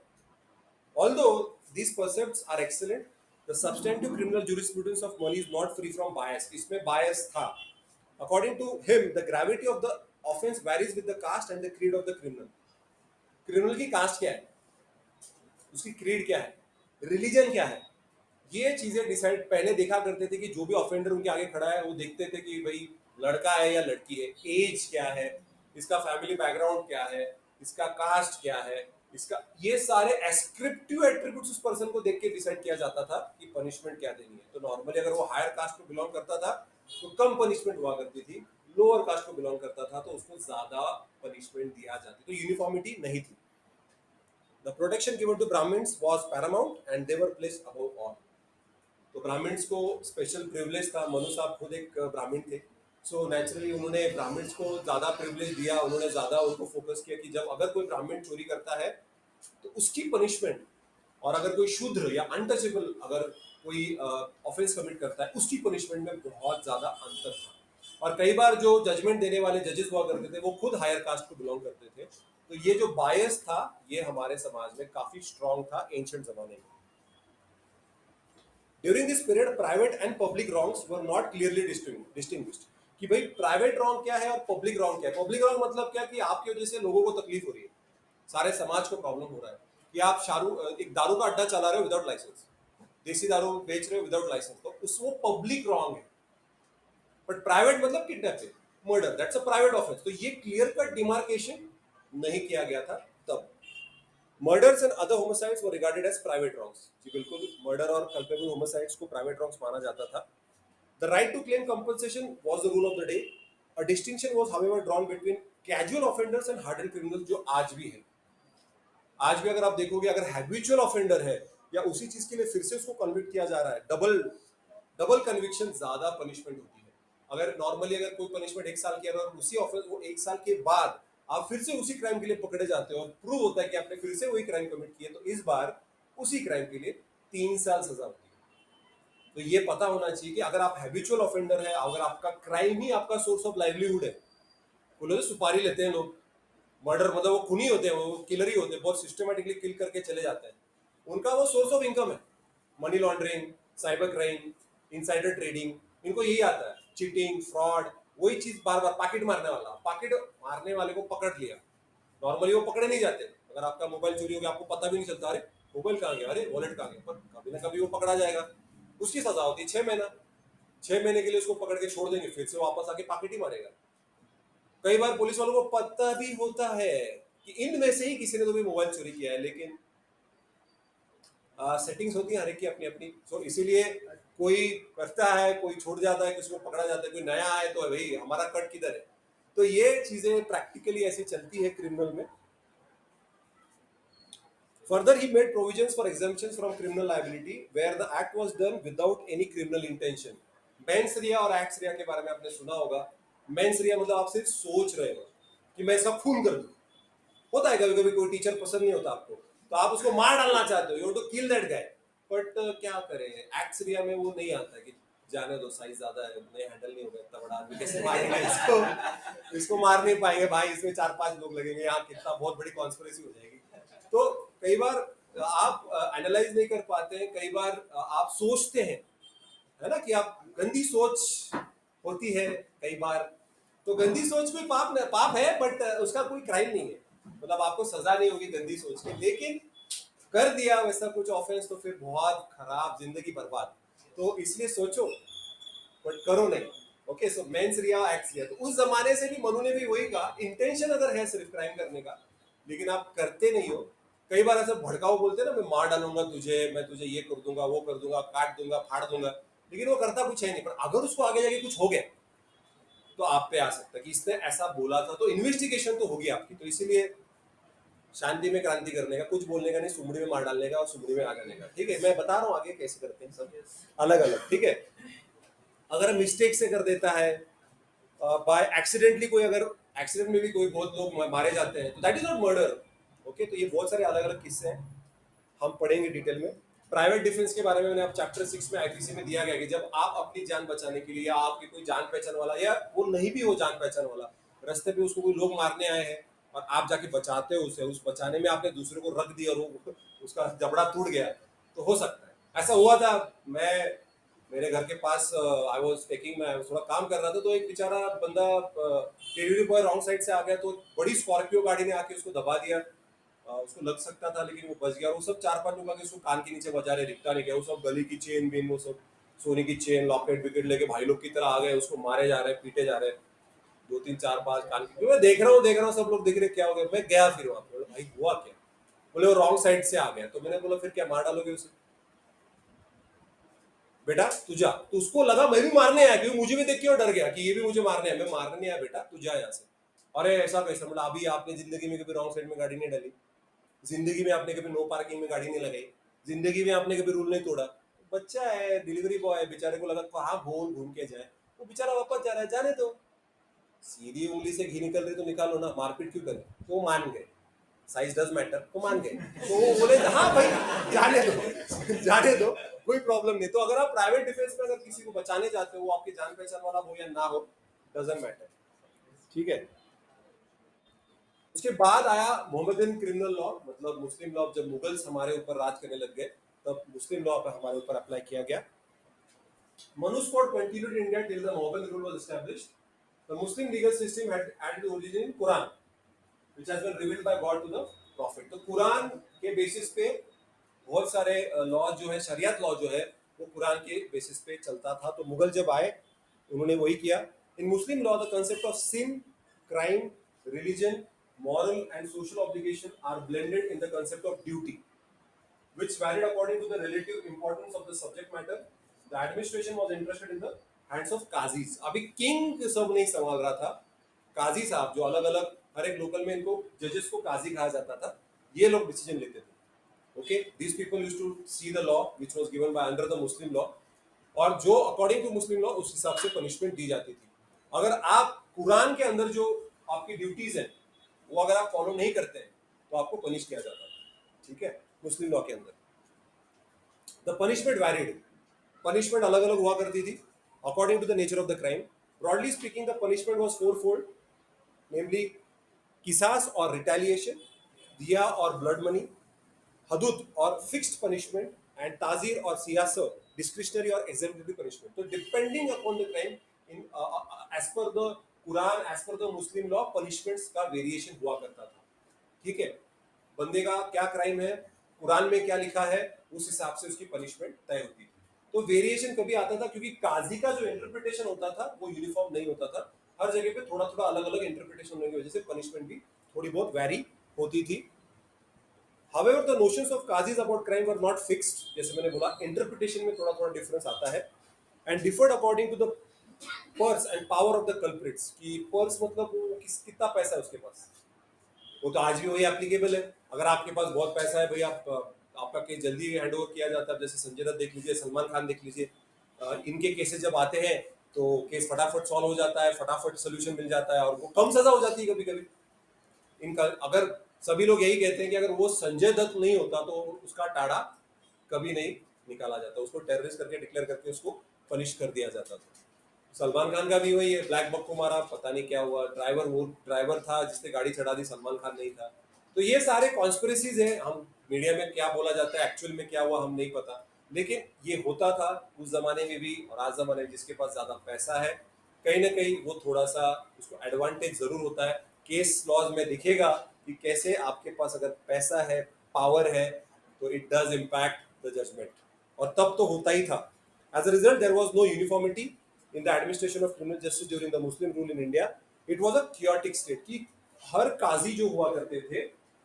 Although these precepts are excellent, the substantive criminal jurisprudence of Manu is not free from bias। इसमें bias था। According to him, the gravity of the offense varies with the caste and the creed of the criminal। Criminal की cast क्या है, उसकी creed क्या है, religion क्या है, ये चीजें डिसाइड पहले देखा करते थे कि जो भी ऑफेंडर उनके आगे खड़ा है वो देखते थे कि भाई लड़का है या लड़की है, एज क्या है, इसका फैमिली बैकग्राउंड क्या है, इसका कास्ट क्या है, इसका ये सारे एस्क्रिप्टिव एट्रीब्यूट्स उस पर्सन को देख के डिसाइड किया जाता था कि पनिशमेंट क्या देनी है। तो नॉर्मली अगर वो हायर कास्ट को बिलोंग करता था तो कम पनिशमेंट हुआ करती थी, लोअर कास्ट को बिलोंग करता था तो उसको ज्यादा पनिशमेंट दिया जाती, तो यूनिफॉर्मिटी नहीं थी। The protection given to Brahmins was paramount and they were placed above all. तो ब्राह्मण्स को स्पेशल प्रिविलेज था। मनु साहब खुद एक ब्राह्मण थे, सो नेचुरली उन्होंने ब्राह्मण्स को ज़्यादा प्रिविलेज दिया, उन्होंने ज़्यादा उनको फोकस किया कि जब अगर कोई ब्राह्मण चोरी करता है तो उसकी पनिशमेंट, और अगर कोई शूद्र या अनटचेबल अगर कोई ऑफेंस कमिट करता है उसकी पनिशमेंट में बहुत ज़्यादा अंतर था। और कई बार जो जजमेंट देने वाले जजेस हुआ करते थे वो खुद हायर कास्ट को बिलोंग करते थे, तो ये जो बायस था ये हमारे समाज में काफ़ी स्ट्रांग था एंशिएंट ज़माने में। During this period private and public wrongs were not clearly distinguished, कि भाई प्राइवेट रॉन्ग क्या है और पब्लिक रॉन्ग क्या है। पब्लिक रॉन्ग मतलब क्या कि आपकी वजह से लोगों को तकलीफ हो रही है, सारे समाज को प्रॉब्लम हो रहा है, कि आप एक दारू का अड्डा चला रहे हो विदाउट लाइसेंस, देसी दारू बेच रहे हो विदाउट लाइसेंस, तो उस वो पब्लिक रॉन्ग है। बट प्राइवेट मतलब kidnapping, murder, that's a private offence. तो ये क्लियर कट डिमार्केशन नहीं किया गया था तब। Murders and other homicides were regarded as private wrongs. जी बिल्कुल, मर्डर और कल्पेबल होमिसाइड्स को प्राइवेट रॉन्ग्स माना जाता था। The right to claim compensation was the rule of the day. A distinction was however drawn between casual offenders and hardened criminals, जो आज भी है। आज भी अगर आप देखोगे, अगर हैबिचुअल ऑफेंडर है या उसी चीज के लिए फिर से उसको कन्विक्ट किया जा रहा है, डबल डबल कन्विक्शन ज्यादा पनिशमेंट होती है। अगर नॉर्मली अगर कोई पनिशमेंट 1 साल की है और उसी ऑफेंस वो 1 साल के बाद आप फिर से उसी क्राइम के लिए पकड़े जाते हो और प्रूव होता है कि आपने फिर से वही क्राइम कमिट किया, तो इस बार उसी क्राइम के लिए 3 साल सजा होती है। तो ये पता होना चाहिए कि अगर आप हैबिचुअल ऑफेंडर है, अगर आपका क्राइम ही आपका सोर्स ऑफ लाइवलीहुड है, बोलो सुपारी लेते हैं लोग, मर्डर मतलब वो खूनी होते हैं, वो किलर ही होते हैं, बहुत सिस्टमेटिकली किल करके चले जाते हैं, उनका वो सोर्स ऑफ इनकम है। Money laundering, cyber crime, insider trading, इनको यही आता है, चीटिंग, फ्रॉड, वही चीज बार बार, पॉकेट मारने वाला, पॉकेट मारने वाले को पकड़ लिया, नॉर्मली वो पकड़े नहीं जाते। अगर आपका मोबाइल चोरी हो गया आपको पता भी नहीं चलता, अरे मोबाइल कहाँ गया, अरे वॉलेट कहाँ गया, पर कभी ना कभी वो पकड़ा जाएगा। उसकी सजा होती है 6 महीना। 6 महीने के लिए उसको पकड़ के छोड़ देंगे, फिर से वापस आके पॉकेट ही मारेगा। कई बार पुलिस वालों को पता भी होता है कि इनमें से ही किसी ने तो भी मोबाइल चोरी किया है, लेकिन सेटिंग्स होती है हर एक की अपनी अपनी, तो इसीलिए कोई करता है, कोई छूट जाता है, किसी को पकड़ा जाता है, कोई नया आए तो भाई हमारा कट किधर है। तो ये चीजें प्रैक्टिकली ऐसी चलती है क्रिमिनल में। Further, he made provisions for exemptions from criminal liability where the act was done without any criminal intention. Mens rea और acts rea के बारे में आपने सुना होगा। Mens rea मतलब आप सिर्फ सोच रहे हो कि मैं इसका खून कर दूं। होता है कभी कभी कोई टीचर पसंद नहीं होता आपको, तो आप उसको मार डालना चाहते हो, you to kill that guy, but क्या करें, एक्स रिया में वो नहीं आता कि जाने दो, साइज ज्यादा है, नहीं हैंडल नहीं होगा, इतना बड़ा आदमी कैसे मारेंगे इसको, इसको मार नहीं पाएंगे भाई, इसमें 4-5 लोग लगेंगे, यहाँ कितना बहुत बड़ी कॉन्स्पिरेसी हो जाएगी। तो कई बार आप एनालाइज नहीं कर पाते हैं, कई बार आप सोचते हैं, है ना, कि आप गंदी सोच होती है कई बार। तो गंदी सोच कोई पाप है, बट उसका कोई क्राइम नहीं है, मतलब आपको सजा नहीं होगी गंदी सोच की, लेकिन कर दिया वैसा कुछ ऑफेंस तो फिर बहुत खराब, जिंदगी बर्बाद। तो इसलिए सोचो बट करो नहीं। ओके, सो मेंस रिया एक्स रिया, तो उस जमाने से भी मनु ने भी वही कहा, इंटेंशन अगर है सिर्फ क्राइम करने का, लेकिन आप करते नहीं हो। कई बार ऐसा भड़काऊ बोलते हैं ना, मैं मार डालूंगा तुझे, मैं तुझे ये कर दूंगा, वो कर दूंगा, काट दूंगा, फाड़ दूंगा, लेकिन वो करता कुछ है नहीं। पर अगर उसको आगे जाके कुछ हो गया तो आप पे आ सकता है कि इसने ऐसा बोला था, तो इन्वेस्टिगेशन तो होगी आपकी। तो इसीलिए शांति में क्रांति करने का, कुछ बोलने का नहीं, सुमड़ी में मार डालने का और सुमड़ी में आ जाने का। ठीक है, मैं बता रहा हूँ आगे कैसे करते हैं सब अलग अलग। ठीक है, अगर मिस्टेक से कर देता है, बाय एक्सीडेंटली, कोई अगर एक्सीडेंट में भी कोई बहुत लोग मारे जाते हैं, तो that is not murder. Okay, तो ये बहुत सारे अलग अलग किस्से हैं, हम पढ़ेंगे डिटेल में। प्राइवेट डिफेंस के बारे में मैंने आप चैप्टर 6 में आईपीसी में दिया गया कि जब आप अपनी जान बचाने के लिए, या आपकी कोई जान पहचान वाला, या वो नहीं भी हो जान पहचान वाला, रास्ते पे उसको कोई लोग मारने आए हैं और आप जाके बचाते हो उसे, उस बचाने में आपने दूसरे को रख दिया और वो उसका जबड़ा टूट गया, तो हो सकता है। ऐसा हुआ था, मैं मेरे घर के पास आई वाज टेकिंग, मैं थोड़ा काम कर रहा था, तो एक बेचारा बंदा डिलीवरी बॉय रॉन्ग साइड से आ गया, तो बड़ी स्कॉर्पियो गाड़ी ने आके उसको दबा दिया। उसको लग सकता था लेकिन वो बच गया। वो सब 4-5 लोग आके उसको कान के नीचे बजा रहे, दिखता नहीं क्या, वो सब गली की चेन बीन, वो सब सोने की चेन लॉकेट विकेट लेके भाई लोग की तरह आ गए, उसको मारे जा रहे, पीटे जा रहे। 2-3-4-5 कान की, मैं देख रहा हूँ सब लोग देख रहे क्या हो गया। मैं गया फिर वहां पे, भाई हुआ क्या, बोले वो रॉन्ग साइड से आ गया, तो मैंने बोला फिर क्या मार डालोगे उसे? बेटा तू जा, तो उसको लगा मैं भी मारने आया, क्योंकि मुझे भी देख के वो डर गया कि ये भी मुझे मारने आया। मैं मारने नहीं आया बेटा, तू जा यहाँ से। अरे ऐसा कैसा? बोला अभी आपने जिंदगी में कभी रॉन्ग साइड में गाड़ी नहीं डाली, जिंदगी में आपने कभी नो पार्किंग में गाड़ी नहीं लगाई, जिंदगी में आपने कभी रूल नहीं तोड़ा। बच्चा है, डिलीवरी बॉय है, बेचारे को लगा कहाँ घूम घूम के जाए, वो बेचारा वापस जा रहा है, जाने दो। सीधी उंगली से घी निकल रही तो निकालो ना, मारपीट क्यों करें? तो वो मान गए, साइज डज मैटर, तो मान गए। तो वो बोले हाँ भाई जाने दो जाने दो, कोई प्रॉब्लम नहीं। तो अगर आप प्राइवेट डिफेंस में अगर किसी को बचाने जाते हो, वो आपकी जान पहचान वाला हो या ना हो, डजंट मैटर, ठीक है। उसके बाद आया मोहम्मदन क्रिमिनल लॉ, मतलब मुस्लिम लॉ। जब मुगल्स हमारे ऊपर राज करने लग गए, तब मुस्लिम लॉ पर हमारे ऊपर अप्लाई किया गया। Manus Code continued in India till the Mohammedan rule was established. The Muslim legal system had its origin in Quran, which has been revealed by God to the Prophet. तो कुरान के basis पे बहुत सारे law जो है, शरियत law जो है, वो कुरान के बेसिस पे चलता था। तो मुगल जब आए, उन्होंने वही किया। In Muslim law the concept of sin, crime, religion, moral and social obligation are blended in the concept of duty, which varied according to the relative importance of the subject matter. The administration was entrusted in the hands of qazis. अभी king सब नहीं संभाल रहा था, काजी साहब जो अलग अलग हर एक लोकल में, इनको जजेस को काजी कहा जाता था, ये लोग डिसीजन लेते थे। Okay, these people used to see the law which was given by under the Muslim law, और जो अकॉर्डिंग टू मुस्लिम लॉ उस हिसाब से पनिशमेंट दी जाती थी। अगर आप कुरान के अंदर जो आपकी ड्यूटीज हैं वो अगर आप फॉलो नहीं करते हैं तो आपको पनिश किया जाता था, ठीक है, मुस्लिम लॉ के अंदर। द पनिशमेंट वैरिड, पनिशमेंट अलग अलग हुआ करती थी according to the nature of the crime. Broadly speaking the punishment was fourfold, namely किसास और रिटेलिएशन, दिया और ब्लड मनी, हदूद और फिक्स्ड पनिशमेंट, एंड ताजीर और सियासत डिस्क्रिशनरी और एग्जेम्पलरी पनिशमेंट। तो depending upon the crime, in as per the Quran, as per the Muslim law, punishments का वेरिएशन हुआ करता था, ठीक है। बंदे का क्या क्राइम है, कुरान में क्या लिखा है, उस हिसाब से उसकी पनिशमेंट तय होती थी। तो वेरिएशन कभी आता था क्योंकि काजी का जो इंटरप्रिटेशन होता था वो यूनिफॉर्म नहीं होता था, हर जगह पे थोड़ा थोड़ा अलग अलग इंटरप्रिटेशन होने की वजह से पनिशमेंट भी थोड़ी बहुत वैरी होती थी। However, the notions of qazis about crime were not fixed, जैसे मैंने बोला इंटरप्रिटेशन में थोड़ा थोड़ा डिफरेंस आता है, and differed according to the purse and power of the culprits। कि पर्स मतलब वो कितना पैसा है उसके पास, वो तो आज भी वही एप्लीकेबल है। अगर आपके पास बहुत पैसा है भाई, आपका केस जल्दी हैंड ओवर किया जाता है। जैसे संजय दत्त देख लीजिए, सलमान खान देख लीजिए, इनके केसेस जब आते हैं तो केस फटाफट सॉल्व हो जाता है, फटाफट सोल्यूशन मिल जाता है, और वो कम सजा हो जाती है कभी कभी इनका। अगर सभी लोग यही कहते हैं कि अगर वो संजय दत्त नहीं होता तो उसका टाड़ा कभी नहीं निकाला जाता, उसको टेररिस्ट करके डिक्लेयर करके उसको पनिश कर दिया जाता था। सलमान खान का भी वही है, ब्लैक बक को मारा, पता नहीं क्या हुआ, ड्राइवर वो ड्राइवर था जिसने गाड़ी चढ़ा दी, सलमान खान नहीं था। तो ये सारे कॉन्स्पिरेसीज हैं, हम मीडिया में क्या बोला जाता है, एक्चुअल में क्या हुआ हम नहीं पता, लेकिन ये होता था उस जमाने में भी और आज जमाने में। जिसके पास ज्यादा पैसा है कहीं ना कहीं वो थोड़ा सा उसको एडवांटेज जरूर होता है। केस लॉज में दिखेगा कि कैसे आपके पास अगर पैसा है, पावर है, तो it does impact the judgement, और तब तो होता ही था। As a result there was no uniformity in the administration of criminal justice during the Muslim rule in India. It was a chaotic state कि हर काजी जो हुआ करते थे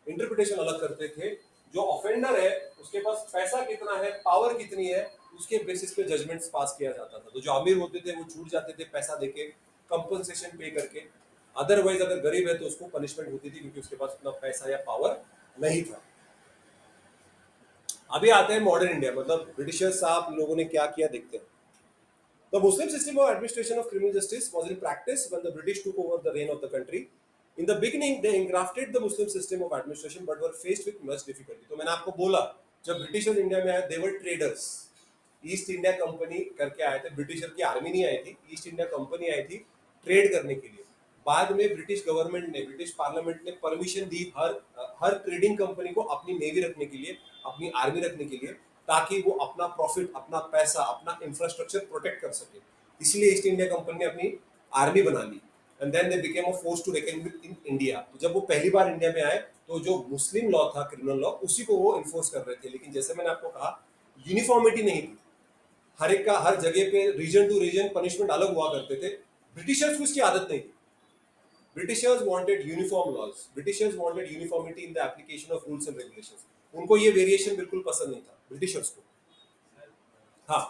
इंटरप्रिटेशन अलग करते थे। जो ऑफेंडर है उसके पास पैसा कितना है, पावर कितनी है, उसके बेसिस पे जजमेंट्स पास किया जाता था। तो जो अमीर होते थे वो छूट जाते थे पैसा देके, कंपनसेशन पे करके। अदरवाइज अगर गरीब है तो उसको पनिशमेंट होती थी क्योंकि उसके पास उतना पैसा या पावर नहीं था। अभी आते हैं मॉडर्न इंडिया, मतलब ब्रिटिशर्स साहब लोगों ने क्या किया देखते हैं। The Muslim system of administration of criminal justice was in practice when the British took over the reign of the country. In the beginning, they engrafted the Muslim system of administration, but were faced with much difficulty. तो मैंने आपको बोला जब Britishers India में आए, they were traders. East India company करके आए थे, ब्रिटिशर की आर्मी नहीं आई थी, ईस्ट इंडिया कंपनी आई थी ट्रेड करने के लिए। बाद में ब्रिटिश गवर्नमेंट ने, ब्रिटिश पार्लियामेंट ने परमिशन दी हर ट्रेडिंग कंपनी को अपनी नेवी रखने के लिए, अपनी आर्मी रखने के लिए, ताकि वो अपना प्रॉफिट, अपना पैसा, अपना इंफ्रास्ट्रक्चर प्रोटेक्ट कर सके। इसलिए ईस्ट इंडिया कंपनी ने अपनी आर्मी बना ली, and then they became a force to reckon with in India. तो जब वो पहली बार इंडिया में आए तो जो मुस्लिम लॉ था, क्रिमिनल लॉ, उसी को वो इन्फोर्स कर रहे थे। लेकिन जैसे मैंने आपको कहा, यूनिफॉर्मिटी नहीं थी, हर एक का हर जगह पे रीजन टू रीजन पनिशमेंट अलग हुआ करते थे। ब्रिटिशर्स को इसकी आदत नहीं थी, Britishers wanted uniform laws. Britishers wanted uniformity in the application of rules and regulations. उनको ये वेरिएशन बिल्कुल पसंद नहीं था ब्रिटिशर्स को. हाँ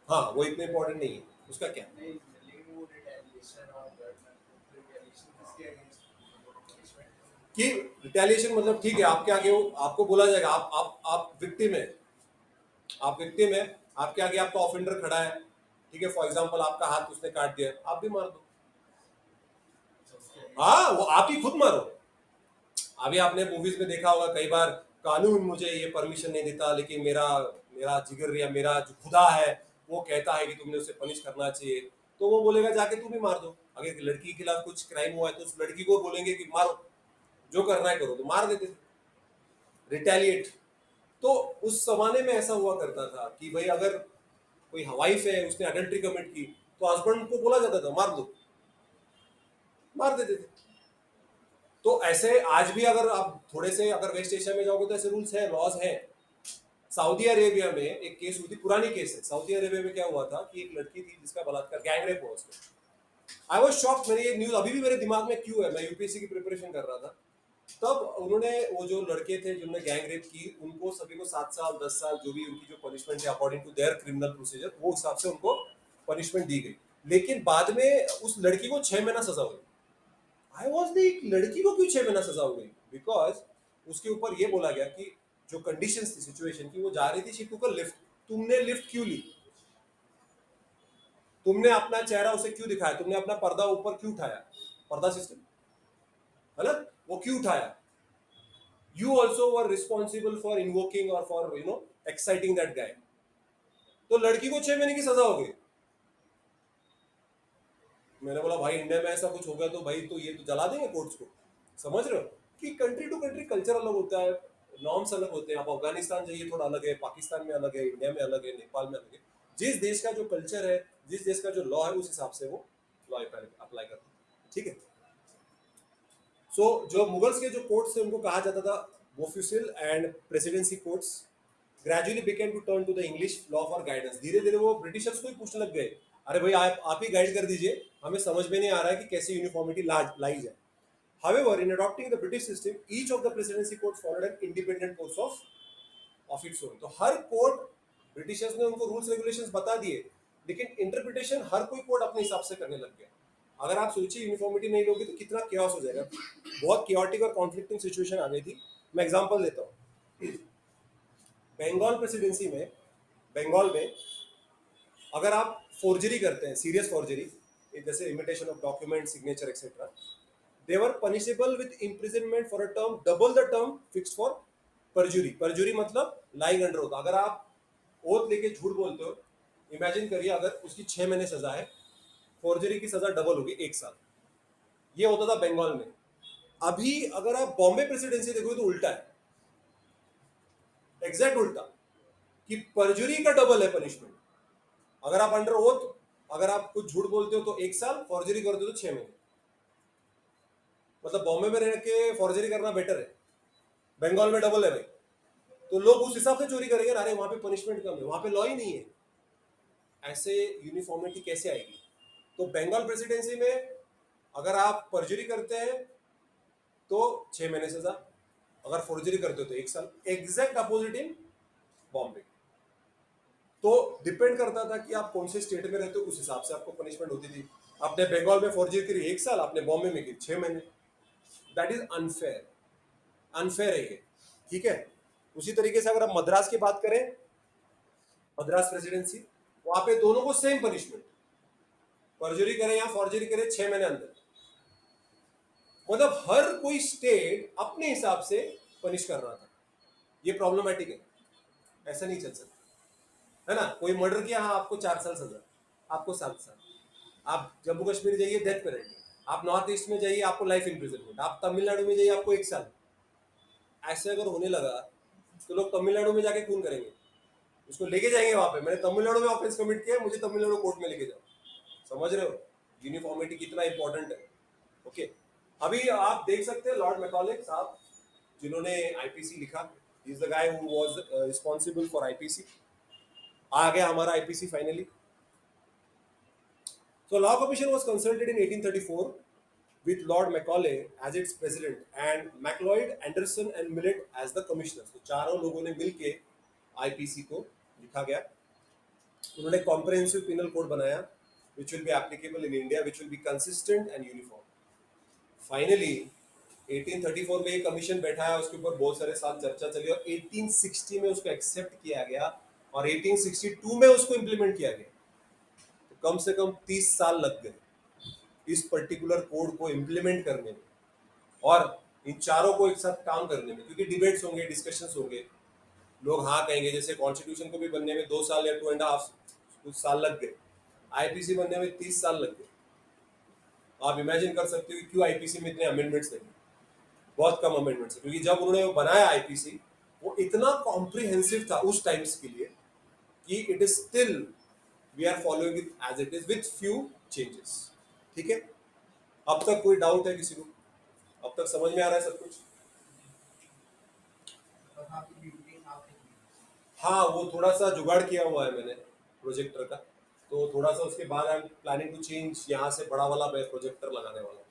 हाँ वो इतने इम्पोर्टेंट नहीं है उसका क्या. कि रिटेलिएशन मतलब ठीक है आपके आगे वो आपको बोला जाएगा आप विक्टिम है. आप विक्टिम है आपके आगे आपका ऑफेंडर खड़ा है. ठीक है फॉर एग्जांपल आपका हाथ उसने काट दिया आप भी मार दो. हाँ वो आप ही खुद मारो. अभी आपने मूवीज में देखा होगा कई बार कानून मुझे ये परमिशन नहीं देता लेकिन मेरा मेरा जिगर या मेरा जो खुदा है वो कहता है कि तुमने उसे पनिश करना चाहिए. तो वो बोलेगा जाके तुम भी मार दो. अगर लड़की के खिलाफ कुछ क्राइम हुआ है तो उस लड़की को बोलेंगे कि मारो जो करना है करो. तो मार देते थे. रिटेलिएट. तो उस जमाने में ऐसा हुआ करता था कि भाई अगर कोई वाइफ है उसने अडल्ट्री कमिट की तो हस्बैंड को बोला जाता था मार दो. मार देते थे. तो ऐसे आज भी अगर आप थोड़े से अगर वेस्ट एशिया में जाओगे तो ऐसे रूल्स हैं लॉज हैं. सऊदी अरेबिया में एक केस हुई थी पुरानी केस है. सऊदी अरेबिया में क्या हुआ था कि एक लड़की थी जिसका बलात्कार गैंग रेप हुआ उसको. I was shocked. मेरे ये न्यूज अभी भी मेरे दिमाग में क्यों है. मैं यूपीएससी की प्रिपरेशन कर रहा था तब उन्होंने वो जो लड़के थे जिन्होंने गैंग रेप की उनको सभी को 7 साल 10 साल जो भी उनकी जो पनिशमेंट है according to their criminal procedure वो हिसाब से उनको पनिशमेंट दी गई. लेकिन बाद में उस लड़की को 6 महीना सजा हुई. आई वॉज लाइक लड़की को क्यों 6 महीना सजा हो गई. बिकॉज उसके ऊपर ये बोला गया कि जो कंडीशंस थी सिचुएशन की वो जा रही थी शी टुक अ लिफ्ट. तुमने लिफ्ट क्यों ली. तुमने अपना चेहरा उसे क्यों दिखाया. तुमने अपना पर्दा ऊपर क्यों उठाया. पर्दा सिस्टम है ना वो क्यों उठाया. You also were responsible for invoking और फॉर एक्साइटिंग दैट गाय. तो लड़की को 6 महीने की सजा हो गई. मैंने बोला भाई इंडिया में ऐसा कुछ हो गया तो भाई तो ये तो जला देंगे कोर्ट्स को. समझ रहे हो कि कंट्री टू कंट्री कल्चर अलग होता है. नॉर्म्स अलग होते हैं. आप अफगानिस्तान जाइए थोड़ा अलग है. पाकिस्तान में अलग है. इंडिया में अलग है. नेपाल में अलग है. जिस देश का जो कल्चर है जिस देश का जो लॉ है उस हिसाब से वो लॉ अप्लाई करते हैं. ठीक है. सो जो मुगल्स के जो कोर्ट्स थे उनको कहा जाता था mofussil and presidency courts. Gradually became to turn to the English law for guidance. धीरे धीरे वो ब्रिटिशर्स को ही पूछने लग गए अरे भाई आप ही गाइड कर दीजिए हमें समझ में नहीं आ रहा है कि कैसे यूनिफॉर्मिटी लाई जाए. However, in adopting the British system, each of the presidency courts followed an independent course of its own. तो हर कोर्ट ब्रिटिशर्स ने उनको रूल्स रेगुलेशंस बता दिए लेकिन इंटरप्रिटेशन हर कोई कोर्ट अपने हिसाब से करने लग गया. अगर आप सोचिए यूनिफॉर्मिटी नहीं लोगे तो कितना केओस हो जाएगा. बहुत केओटिक और कॉन्फ्लिक्टिंग सिचुएशन आ गई थी. मैं एग्जांपल देता हूँ. बंगाल प्रेसिडेंसी में बंगाल में अगर आप फोर्जरी करते हैं सीरियस फोर्जरी जैसे imitation of document signature etcetera they were punishable with imprisonment for a term double the term fixed for perjury. perjury मतलब lying under oath. अगर आप ओथ लेके झूठ बोलते हो इमेजिन करिए अगर उसकी 6 महीने सजा है फोर्जरी की सजा डबल होगी 1 साल. ये होता था बंगाल में. अभी अगर आप बॉम्बे प्रेसिडेंसी देखोगे तो उल्टा है. एग्जैक्ट उल्टा कि परजुरी का डबल है पनिशमेंट. अगर आप अंडर ओथ अगर आप कुछ झूठ बोलते हो तो 1 साल. फॉर्जरी करते हो तो 6 महीने. मतलब बॉम्बे में रह के फॉर्जरी करना बेटर है. बंगाल में डबल है भाई. तो लोग उस हिसाब से चोरी करेंगे. अरे वहां पे पनिशमेंट कम है वहां पे लॉ ही नहीं है. ऐसे यूनिफॉर्मिटी कैसे आएगी. तो बंगाल प्रेसिडेंसी में अगर आप परजरी करते हैं तो 6 महीने सजा. अगर फोर्जरी करते हो तो 1 साल. Exact opposite in Bombay. तो डिपेंड करता था कि आप कौन से स्टेट में रहते हो उस हिसाब से आपको पनिशमेंट होती थी. आपने बंगाल में फॉर्जरी करी 1 साल. आपने बॉम्बे में की 6 महीने. That is unfair. अनफेयर है ये. ठीक है. उसी तरीके से अगर आप मद्रास की बात करें मद्रास प्रेसिडेंसी वहां पे दोनों को सेम पनिशमेंट. परजुरी करें या फॉर्जरी करें 6 महीने अंदर. मतलब हर कोई स्टेट अपने हिसाब से पनिश कर रहा था. ये प्रॉब्लमेटिक है. ऐसा नहीं चल सकता है ना. कोई मर्डर किया हाँ आपको 4 साल सजा. आपको 7 साल. आप जम्मू कश्मीर जाइए डेथ पेनल्टी. आप नॉर्थ ईस्ट में जाइए आपको लाइफ इम्प्रिजनमेंट. आप तमिलनाडु में जाइए आपको 1 साल. ऐसे अगर होने लगा तो लोग तमिलनाडु में जाके खून करेंगे. उसको लेके जाएंगे वहां पे. मैंने तमिलनाडु में ऑफेंस कमिट किया मुझे तमिलनाडु कोर्ट में लेके जाओ. समझ रहे हो यूनिफॉर्मिटी कितना इंपॉर्टेंट है. ओके. अभी आप देख सकते हैं लॉर्ड मैकॉले साहब जिन्होंने आईपीसी लिखा. Is the guy who was responsible for IPC. आ गया हमारा IPC finally. So Law Commission was consulted in 1834 with Lord Macaulay as its president and Macleod, Anderson and Millett as the commissioners. तो चारों लोगों ने मिलके IPC को लिखा गया. उन्होंने कॉम्प्रिहेंसिव पिनल कोड बनाया which will be applicable in India, which will be consistent and uniform. Finally 1834 में एक कमीशन बैठा है, उसके ऊपर बहुत सारे साल चर्चा चली और 1860 में उसको एक्सेप्ट किया गया और 1862 में उसको इम्प्लीमेंट किया गया. तो कम से कम 30 साल लग गए इस पर्टिकुलर कोड को इम्प्लीमेंट करने में और इन चारों को एक साथ काम करने में, क्योंकि डिबेट्स होंगे, डिस्कशंस होंगे, लोग हाँ कहेंगे. जैसे कॉन्स्टिट्यूशन को भी बनने में 2 साल या 2.5 कुछ साल लग गए, आईपीसी बनने में 30 साल लग गए. आप इमेजिन कर सकते हो कि क्यों आईपीसी में इतने अमेंडमेंट्स लगे. बहुत कम अमेंडमेंट्स, क्योंकि जब उन्होंने वो बनाया आईपीसी वो इतना कॉम्प्रिहेंसिव था उस टाइम्स के लिए कि it is still we are following it as it is with few changes. ठीक है, अब तक कोई डाउट है किसी को? अब तक समझ में आ रहा है सब कुछ? हाँ, वो थोड़ा सा जुगाड़ किया हुआ है मैंने प्रोजेक्टर का, तो थोड़ा सा उसके बाद I am planning to change, यहाँ से बड़ा वाला मैं प्रोजेक्टर लगाने वाला हूँ.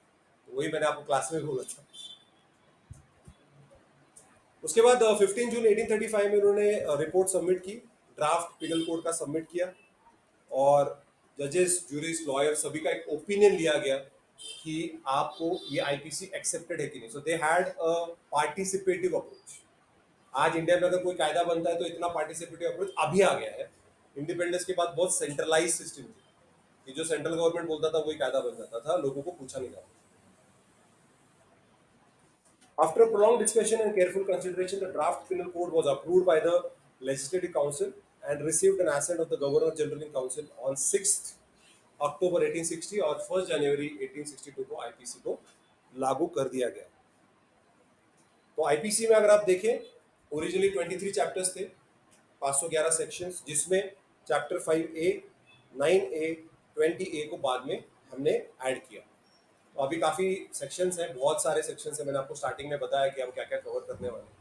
तो वही मैंने आपको क्लास में बोला था. उसके बाद 15 जून 1835 में उन्होंने रिपोर्ट सबमिट की, ड्राफ्ट पिनल कोड का सबमिट किया और जजेस, जूरीज, लॉयर सभी का एक ओपिनियन लिया गया कि आपको ये आईपीसी एक्सेप्टेड है कि नहीं. So they had a participative approach. आज इंडिया में अगर कोई कायदा बनता है तो इतना पार्टिसिपेटिव अप्रोच अभी आ गया है. इंडिपेंडेंस के बाद बहुत सेंट्रलाइज सिस्टम थी कि जो सेंट्रल गवर्नमेंट बोलता था वही कायदा बन जाता था, लोगों को पूछा नहीं जाता. After prolonged discussion and careful consideration, the draft penal code was approved by the Legislative Council and received an assent of the Governor General in Council on 6th October 1860 और 1st January 1862 को IPC को लागू कर दिया गया. तो IPC में अगर आप देखें ओरिजिनली 23 चैप्टर्स थे, 511 सेक्शंस, जिसमें चैप्टर 5A, 9A, 20A को बाद में हमने ऐड किया. तो अभी काफ़ी सेक्शंस हैं, बहुत सारे सेक्शंस हैं. मैंने आपको स्टार्टिंग में बताया कि हम क्या क्या कवर करने वाले हैं.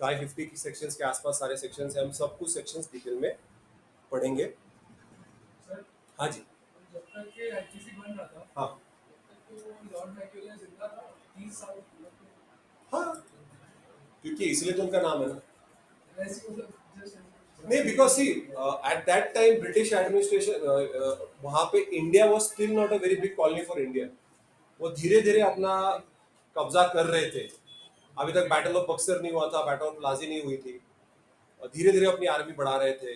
550 की सेक्शंस के आसपास सारे सेक्शंस हैं. हम सब कुछ सेक्शंस डिटेल में पढ़ेंगे. सर, हाँ जी. जब तक के आईपीसी बन रहा था, हाँ तब तक तो लॉर्ड मैक्यूले जिंदा था 30 साल. हाँ, क्योंकि इसलिए तो उनका नाम है ना. ऐसी मतलब नहीं, because see at that time British administration, वहाँ पे India was still not a very big colony for India. वो धीरे धीरे अपना कब्जा कर रहे थे. अभी तक बैटल ऑफ बक्सर नहीं हुआ था, बैटल ऑफ प्लासी नहीं हुई थी, और धीरे धीरे अपनी आर्मी बढ़ा रहे थे.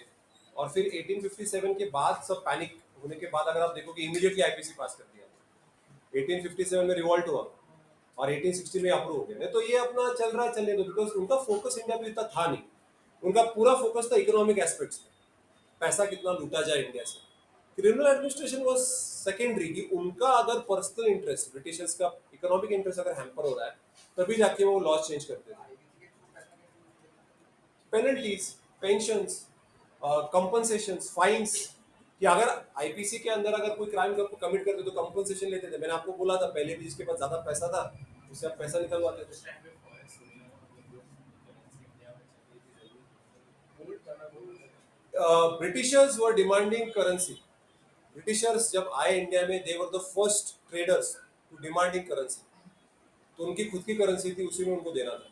और फिर 1857 के बाद सब पैनिक होने के बाद अगर आप देखो कि इमीडिएटली आईपीसी पास कर दिया. 1857 में रिवॉल्ट हुआ और 1860 में अप्रूव हो गया. तो ये अपना चल रहा है, चलने दो, बिकॉज उनका फोकस इंडिया पे इतना था नहीं. उनका पूरा फोकस था इकोनॉमिक एस्पेक्ट्स पे, पैसा कितना लूटा जाए इंडिया से. क्रिमिनल एडमिनिस्ट्रेशन वाज सेकेंडरी, कि उनका अगर पर्सनल इंटरेस्ट, ब्रिटिशर्स का इकोनॉमिक इंटरेस्ट अगर हैम्पर हो रहा है तभी जाके वो लॉज चेंज करते थे. पेनल्टीज, पेंशंस, कंपनसेशंस, फाइन्स, कि अगर आईपीसी के अंदर अगर कोई क्राइम कमिट करते तो कंपनसेशन लेते थे. मैंने आपको बोला था पहले भी, जिसके पास ज्यादा पैसा था उससे आप पैसा निकलवाते थे. Britishers were demanding currency. Britishers जब आए इंडिया में, they were the first traders to demanding currency. तो उनकी खुद की करेंसी थी, उसी में उनको देना था.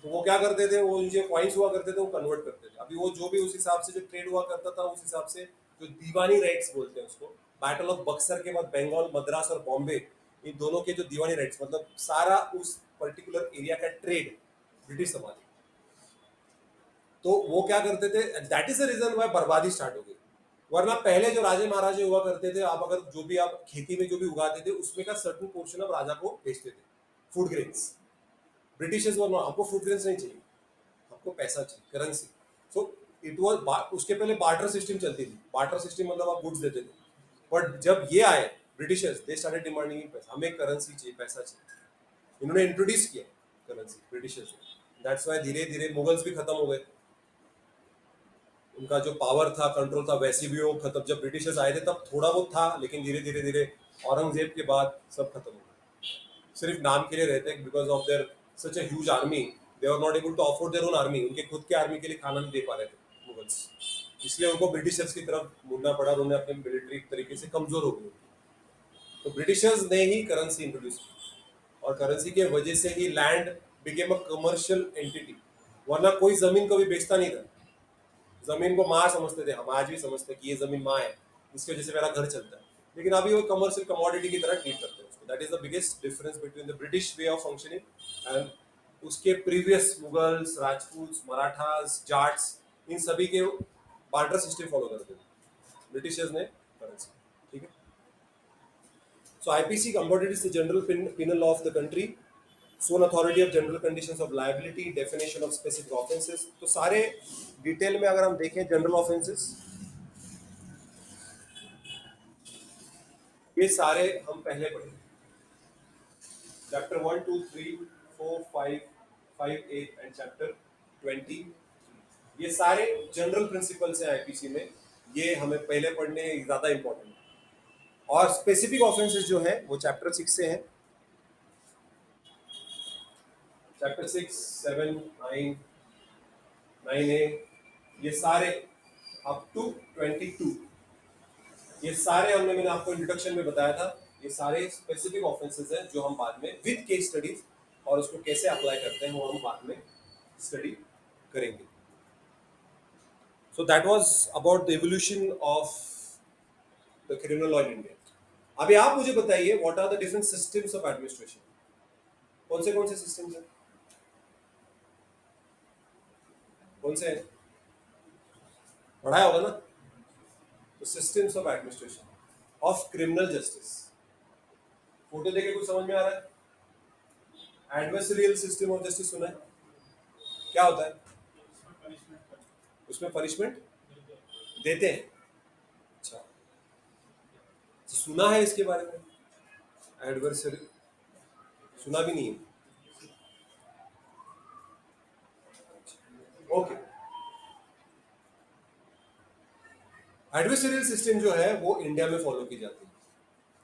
तो वो क्या करते थे, वो जो कॉइन्स हुआ करते थे वो कन्वर्ट करते थे. अभी वो जो भी उस हिसाब से जो ट्रेड हुआ करता था उस हिसाब से, जो दीवानी राइट्स बोलते हैं उसको, बैटल ऑफ बक्सर के बाद बंगाल, मद्रास और बॉम्बे, इन दोनों के जो दीवानी राइट्स, मतलब सारा उस पर्टिकुलर एरिया का ट्रेड ब्रिटिश संभाली. तो वो क्या करते थे, that is the reason why बर्बादी स्टार्ट हो गई. वरना पहले जो राजे महाराजे हुआ करते थे, आप अगर जो भी आप खेती में जो भी उगाते थे उसमें का सर्टेन पोर्शन ऑफ राजा को बेचते थे, food grains. Britishers were not, आपको फूड ग्रेन्स नहीं चाहिए, आपको पैसा चाहिए, करेंसी. सो इट वाज, उसके पहले बार्टर सिस्टम चलती थी. बार्टर सिस्टम मतलब आप गुड्स देते थे. बट जब ये आए ब्रिटिशर्स, दे स्टार्टेड डिमांडिंग पैसा, हमें करेंसी चाहिए, पैसा चाहिए. इन्होंने इंट्रोड्यूस किया करेंसी ब्रिटिशर्स. दैट्स वाई धीरे धीरे मुगल्स भी खत्म हो गए, उनका जो पावर था, कंट्रोल था, वैसे भी वो खत्म. जब ब्रिटिशर्स आए थे तब थोड़ा बहुत था, लेकिन धीरे धीरे धीरे औरंगजेब के बाद सब खत्म हो गया. सिर्फ नाम के लिए रहते, because of their such a huge army, they are not able to afford their own army. उनके खुद के आर्मी के लिए खाना नहीं दे पा रहे थे मुगल्स, इसलिए उनको ब्रिटिशर्स की तरफ मुड़ना पड़ा. उन्होंने अपने मिलिट्री तरीके से कमजोर हो गई. तो ब्रिटिशर्स ने ही करेंसी इंट्रोड्यूस की, और करेंसी के वजह से ही land became a commercial entity. वरना कोई जमीन कभी बेचता नहीं था। जमीन को माँ समझते थे, हम आज भी समझते हैं कि ये जमीन माँ है, इसकी वजह से मेरा घर चलता है। लेकिन अभी वो कमर्शियल कमोडिटी की तरह ट्रीट करते हैं उसको। That is the biggest difference between the British way of functioning and उसके प्रीवियस मुगल्स, राजपूत, मराठास, जाट्स, इन सभी के बार्टर सिस्टम फॉलो करते थे, ब्रिटिशर्स ने करेंसी। ठीक है। So IPC embodies the general penal law of the country, sole authority of general conditions of liability, definition of specific offences। तो सारे डिटेल में अगर हम देखें जनरल ऑफेंसेस, ये सारे हम पहले पढ़े, चैप्टर 1, 2, 3, 4, 5, 5A एंड चैप्टर 20। ये सारे जनरल प्रिंसिपल्स हैं आईपीसी में, ये हमें पहले पढ़ने ज्यादा इंपॉर्टेंट है। और स्पेसिफिक ऑफेंसेस जो है वो चैप्टर 6 से हैं, चैप्टर 6, 7, 9, 9A, ये सारे अप टू 22, ये सारे मैंने आपको इंट्रोडक्शन में बताया था, ये सारे स्पेसिफिक ऑफेंसेस हैं जो हम बाद में विद केस स्टडीज और उसको कैसे अप्लाई करते हैं वो हम बाद में स्टडी करेंगे। So that was about the evolution of the criminal law in India. अभी आप मुझे बताइए what are the different systems of administration, कौन से सिस्टम्स हैं, कौन से हैं, पढ़ाया होगा ना। तो systems of administration of criminal justice, photo देखे कुछ समझ में आ रहा है? एडवर्सरियल सिस्टम ऑफ जस्टिस सुना है? क्या होता है उसमें? पनिशमेंट देते हैं। अच्छा, तो सुना है इसके बारे में? एडवर्सरी सुना भी नहीं है? ओके। एडवर्सरियल सिस्टम जो है वो इंडिया में फॉलो की जाती है,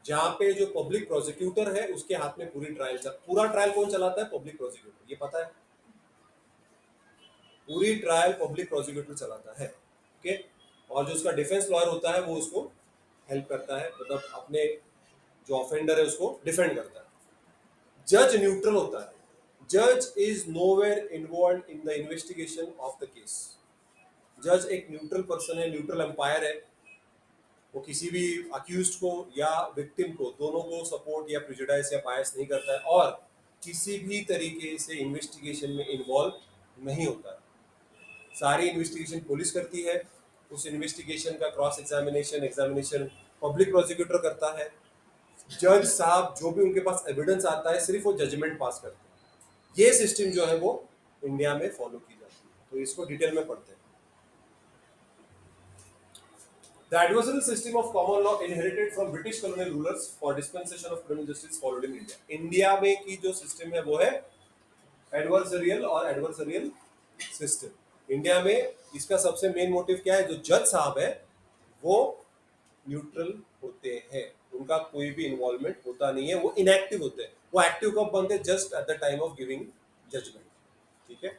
जहां पे जो पब्लिक प्रोसिक्यूटर है उसके हाथ में पूरा ट्रायल कौन चलाता है? पब्लिक प्रोसिक्यूटर, ये पता है? पूरी ट्रायल पब्लिक प्रोसिक्यूटर चलाता है। ओके। और जो उसका डिफेंस लॉयर होता है वो उसको हेल्प करता है, मतलब अपने जो ऑफेंडर है उसको डिफेंड करता है। जज न्यूट्रल होता है, जज is nowhere involve in the investigation of the case. जज एक न्यूट्रल पर्सन है, न्यूट्रल एम्पायर है, वो किसी भी अक्यूज्ड को या विक्टिम को, दोनों को सपोर्ट या प्रेजुडिस या बायस नहीं करता है, और किसी भी तरीके से इन्वेस्टिगेशन में इन्वॉल्व नहीं होता है। सारी इन्वेस्टिगेशन पुलिस करती है, उस इन्वेस्टिगेशन का क्रॉस एग्जामिनेशन पब्लिक प्रोसिक्यूटर करता है। जज साहब जो भी उनके पास एविडेंस आता है सिर्फ वो जजमेंट पास करते हैं। ये सिस्टम जो है वो इंडिया में फॉलो की जाती है, तो इसको डिटेल में पढ़ते हैं। The adversarial system of common law inherited from British colonial rulers for dispensation of criminal justice followed in India। India में की जो सिस्टम है वो है एडवर्सरियल और एडवर्सरियल सिस्टम। इंडिया में इसका सबसे मेन मोटिव क्या है? जो जज साहब है वो न्यूट्रल होते हैं, उनका कोई भी इन्वॉल्वमेंट होता नहीं है, वो इनएक्टिव होते हैं। वो एक्टिव कब बनते हैं? Just at the time of giving judgement. ठीक है।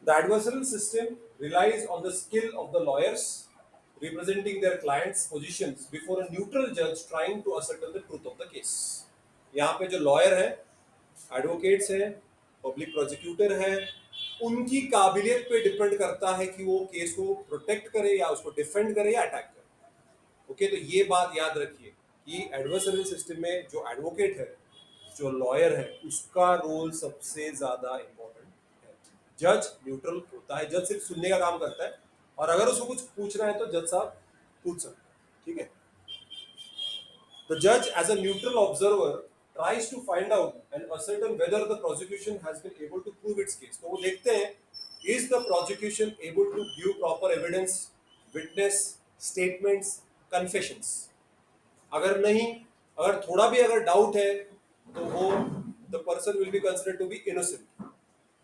The adversarial system relies on the skill of the lawyers representing their clients' positions before a neutral judge trying to ascertain the truth of the case। यहाँ पे जो lawyer है, advocates हैं, public prosecutor हैं, उनकी काबिलियत पे डिपेंड करता है कि वो केस को प्रोटेक्ट करे या उसको डिफेंड करे या अटैक करे। ओके, तो ये बात याद रखिए कि एडवर्सरियल सिस्टम में जो एडवोकेट है, जो लॉयर है, उसका रोल सबसे ज्यादा इंपॉर्टेंट है। जज न्यूट्रल होता है, जज सिर्फ सुनने का काम करता है, और अगर उसको कुछ पूछना है तो जज साहब पूछ सकते हैं। ठीक है। The judge, as a neutral observer, tries to find out and ascertain whether the prosecution has been able to prove its case। तो वो देखते हैं, is the prosecution able to give proper evidence, witness, statements, confessions। अगर नहीं, अगर थोड़ा भी अगर डाउट है तो वो the person will be considered to be innocent,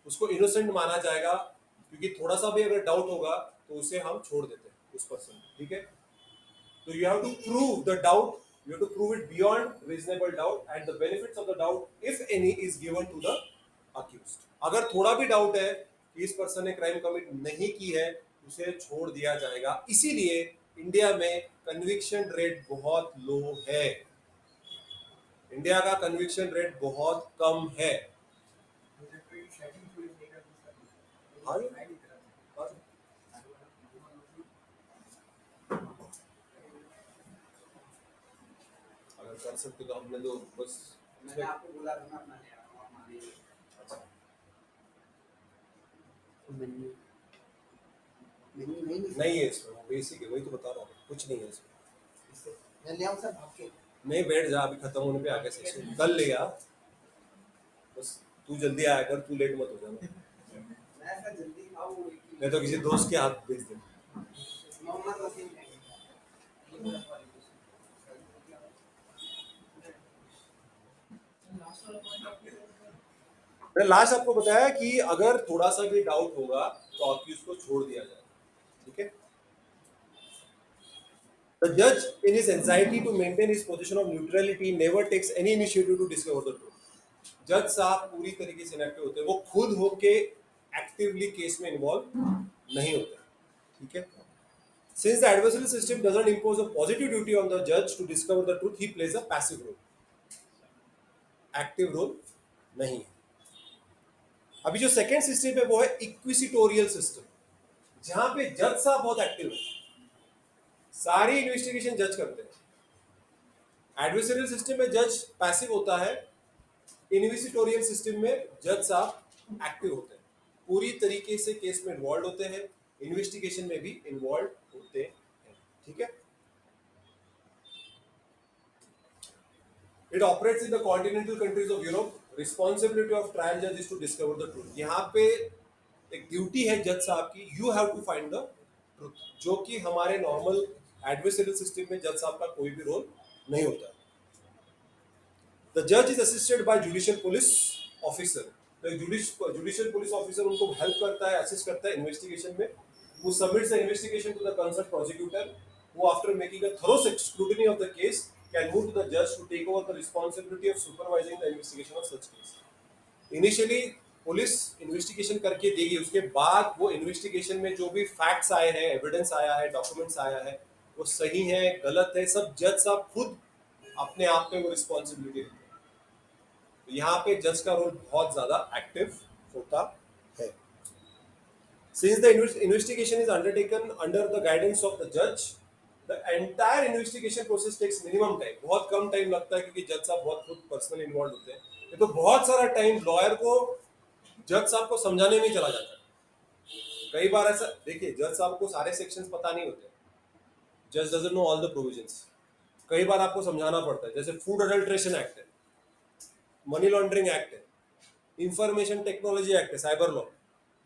उसको इनोसेंट माना जाएगा, क्योंकि थोड़ा सा भी अगर डाउट होगा तो उसे हम छोड़ देते हैं उस पर्सन। ठीक है। तो you have to prove the doubt, you have to prove it beyond reasonable doubt, and the benefits of the doubt if any is given to the accused. अगर थोड़ा भी डाउट है कि इस पर्सन ने क्राइम कमिट नहीं की है, उसे छोड़ दिया जाएगा। इसीलिए इंडिया में कन्विक्शन रेट बहुत लो है। इंडिया का कन्विक्शन रेट बहुत कम है। हाँ जी, हाँ जी। अगर कर सकते तो हमने तो बस मैंने आपको बोला था ना अपना ले आओ, आप मान लीजिए। अच्छा, मेन्यू मेन्यू नहीं नहीं है इसमें, वो बेसिक है, वही तो बता रहा हूँ, कुछ नहीं है इसमें। इससे मैं ले आऊं सर आपके। नहीं, बैठ जा, अभी खत्म होने पे आगे सेक्शन कल ले आ, बस तू जल्दी आया कर, तू लेट मत हो जाना, मैं सर जल्दी आओ नहीं तो किसी दोस्त के हाथ भेज दे। मोहम्मद वसीम लास्ट वाला पॉइंट आपके मैंने लास्ट आपको बताया कि अगर थोड़ा सा भी डाउट होगा तो आपकी उसको छोड़ दिया जाए, ठीक है। The judge, in his anxiety to maintain his position of neutrality, never takes any initiative to discover the truth. जज साहब पूरी तरीके से इनएक्टिव होते हैं, वो खुद होके एक्टिवली केस में इन्वॉल्व नहीं होते, ठीक है। Since the adversarial system doesn't impose a positive duty on the judge to discover the truth, he plays a passive role. Active role नहीं है। अभी जो सेकेंड सिस्टम है वो है इक्विसिटोरियल सिस्टम, जहां पे जज साहब बहुत एक्टिव है, सारी इन्वेस्टिगेशन जज करते हैं। एडवर्सरियल सिस्टम में जज पैसिव होता है, इन्वेस्टिटोरियल सिस्टम में जज साहब एक्टिव होते हैं, पूरी तरीके से केस में इन्वॉल्व होते हैं, इन्वेस्टिगेशन में भी इन्वॉल्व होते हैं, ठीक है। It operates in the continental countries of Europe. Responsibility of trial जज is to discover the truth. यहाँ पे एक ड्यूटी है जज साहब की, you have to find the truth, जो कि हमारे नॉर्मल एडवर्सरियल सिस्टम में जज साहब का कोई भी रोल नहीं होता। द जज is assisted by judicial police officer. तो जुडिशियल पुलिस ऑफिसर उनको हेल्प करता है, असिस्ट करता है इन्वेस्टिगेशन में। वो submits the investigation to the concern prosecutor, वो after making a thorough scrutiny of the case can move to the जज to take over the responsibility of supervising the investigation of such case. Initially police investigation करके देगी, उसके बाद वो investigation में जो भी फैक्ट्स आए हैं, एविडेंस आया है, डॉक्यूमेंट्स आया है, वो सही है गलत है, सब जज साहब खुद अपने आप में वो रिस्पॉन्सिबिलिटी लेते हैं। तो यहाँ पे जज का रोल बहुत ज्यादा एक्टिव होता है। Since the investigation is undertaken under the guidance of the judge, the entire investigation process takes minimum time. बहुत कम टाइम लगता है क्योंकि जज साहब बहुत खुद पर्सनली इन्वॉल्व होते हैं। ये तो बहुत सारा टाइम लॉयर को जज साहब को समझाने में ही चला जाता है। कई बार ऐसा देखिए, जज साहब को सारे सेक्शंस पता नहीं होते, जज doesn't know all the provisions. कई बार आपको समझाना पड़ता है, जैसे फूड अडल्ट्रेशन एक्ट है, मनी लॉन्ड्रिंग एक्ट है, इंफॉर्मेशन टेक्नोलॉजी एक्ट है, साइबर लॉ।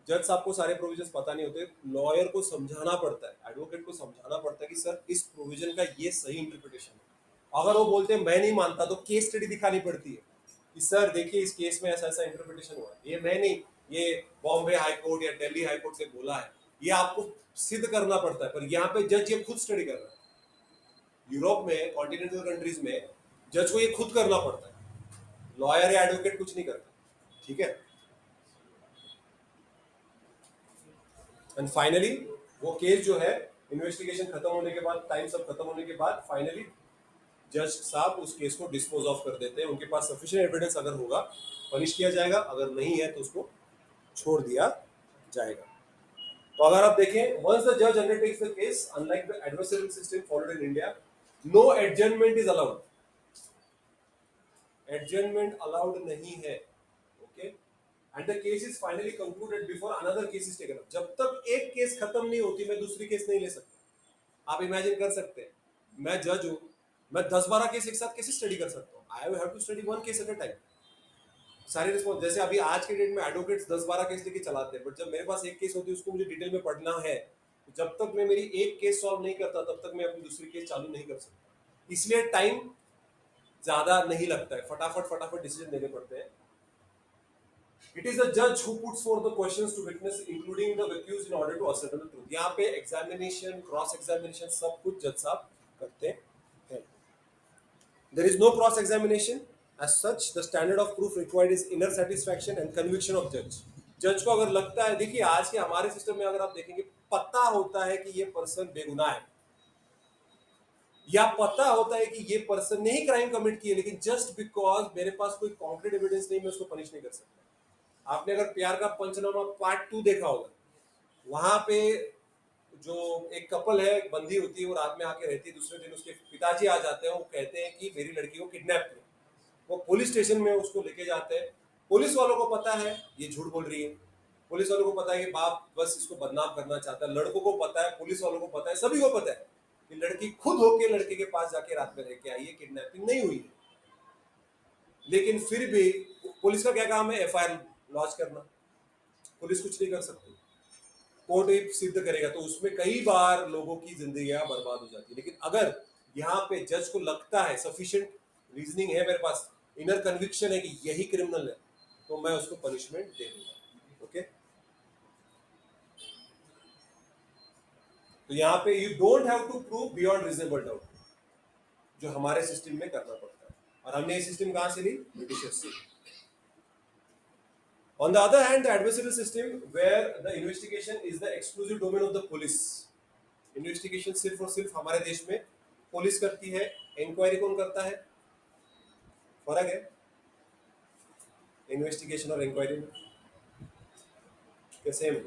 जज साहब को सारे प्रोविजंस पता नहीं होते, लॉयर को समझाना पड़ता है, एडवोकेट को समझाना पड़ता है कि सर इस प्रोविजन का ये सही इंटरप्रिटेशन है। अगर वो बोलते हैं मैं नहीं मानता, तो केस स्टडी दिखानी पड़ती है कि सर देखिए इस केस में ऐसा ऐसा इंटरप्रिटेशन हुआ है, ये मैं नहीं, ये बॉम्बे हाई कोर्ट या दिल्ली हाई कोर्ट से बोला है, ये आपको सिद्ध करना पड़ता है। पर यहाँ पे जज ये खुद स्टडी कर रहा है। यूरोप में, कॉन्टिनेंटल कंट्रीज में जज को ये खुद करना पड़ता है, लॉयर या एडवोकेट कुछ नहीं करता, ठीक है। एंड फाइनली वो केस जो है, इन्वेस्टिगेशन खत्म होने के बाद, टाइम सब खत्म होने के बाद, फाइनली जज साहब उस केस को डिस्पोज ऑफ कर देते हैं। उनके पास सफिशिएंट एविडेंस अगर होगा पनिश किया जाएगा, अगर नहीं है तो उसको छोड़ दिया जाएगा। तो अगर आप देखें, वंस द जज undertakes the case, unlike the adversarial system followed in India, no adjournment is allowed. Adjournment allowed नहीं है, okay. And the case is finally concluded before another case is taken up. जब तक एक case खत्म नहीं होती, मैं दूसरी केस नहीं ले सकता। आप इमेजिन कर सकते हैं, मैं जज हूं, मैं 10-12 केस एक साथ कैसे स्टडी कर सकता हूँ? I have to study one case at a time. सारी रिस्पॉन्स, जैसे अभी आज के डेट में एडवोकेट्स 10-12 केस लेके चलाते हैं, बट जब मेरे पास एक केस होती है, उसको मुझे डिटेल में पढ़ना है, तो जब तक मैं मेरी एक केस सॉल्व नहीं करता, तब तक मैं अपनी दूसरी केस चालू नहीं कर सकता। इसलिए टाइम ज्यादा नहीं लगता है, फटाफट फटाफट डिसीजन देने पड़ते हैं। It is the judge who puts forth the questions to witness, including the accused, in order to ascertain the truth. यहाँ पे examination, cross examination सब कुछ जज साहब करते हैं। There is no cross examination as such. The standard of proof required is inner satisfaction and conviction of judge. जज को अगर लगता है, देखिए आज के हमारे सिस्टम में अगर आप देखेंगे, पता होता है कि ये पर्सन बेगुनाह है, या पता होता है कि ये पर्सन ने ही क्राइम कमिट किया, लेकिन जस्ट बिकॉज मेरे पास कोई कॉन्क्रीट एविडेंस नहीं, मैं उसको पनिश नहीं कर सकता। आपने अगर प्यार का पंचनामा पार्ट 2 देखा होगा, वहां पे जो एक कपल है, एक बंदी होती है, वो रात में आके रहती है, दूसरे दिन उसके पिताजी आ जाते हैं, वो कहते हैं कि मेरी लड़की को किडनैप किया। वो पुलिस स्टेशन में उसको लेके जाते हैं। पुलिस वालों को पता है ये झूठ बोल रही है, पुलिस वालों को पता है कि बाप बस इसको बदनाम करना चाहता है, लड़कों को पता है, पुलिस वालों को पता है, सभी को पता है कि लड़की खुद होके लड़के के पास जाके रात में रह के आई है, किडनैपिंग नहीं हुई है। लेकिन फिर भी पुलिस का क्या काम है? एफआईआर लॉन्च करना। पुलिस कुछ नहीं कर सकती, कोर्ट ही सिद्ध करेगा। तो उसमें कई बार लोगों की जिंदगियां बर्बाद हो जाती है। लेकिन अगर यहाँ पे जज को लगता है सफिशिएंट रीजनिंग है, मेरे पास इनर कन्विक्शन है कि यही क्रिमिनल है, तो मैं उसको पनिशमेंट दे दूंगा। ओके, तो यहाँ पे you don't have to prove beyond reasonable doubt, जो हमारे सिस्टम में करना पड़ता है। और हमने ये सिस्टम कहाँ से ली? ब्रिटिशर्स से। On the other hand, the adversarial system, where the investigation is the exclusive domain of the police. Investigation सिर्फ और सिर्फ हमारे देश में पुलिस करती है। इंक्वायरी कौन करता है? फर्क है इन्वेस्टिगेशन और इंक्वायरी में? क्या सेम है?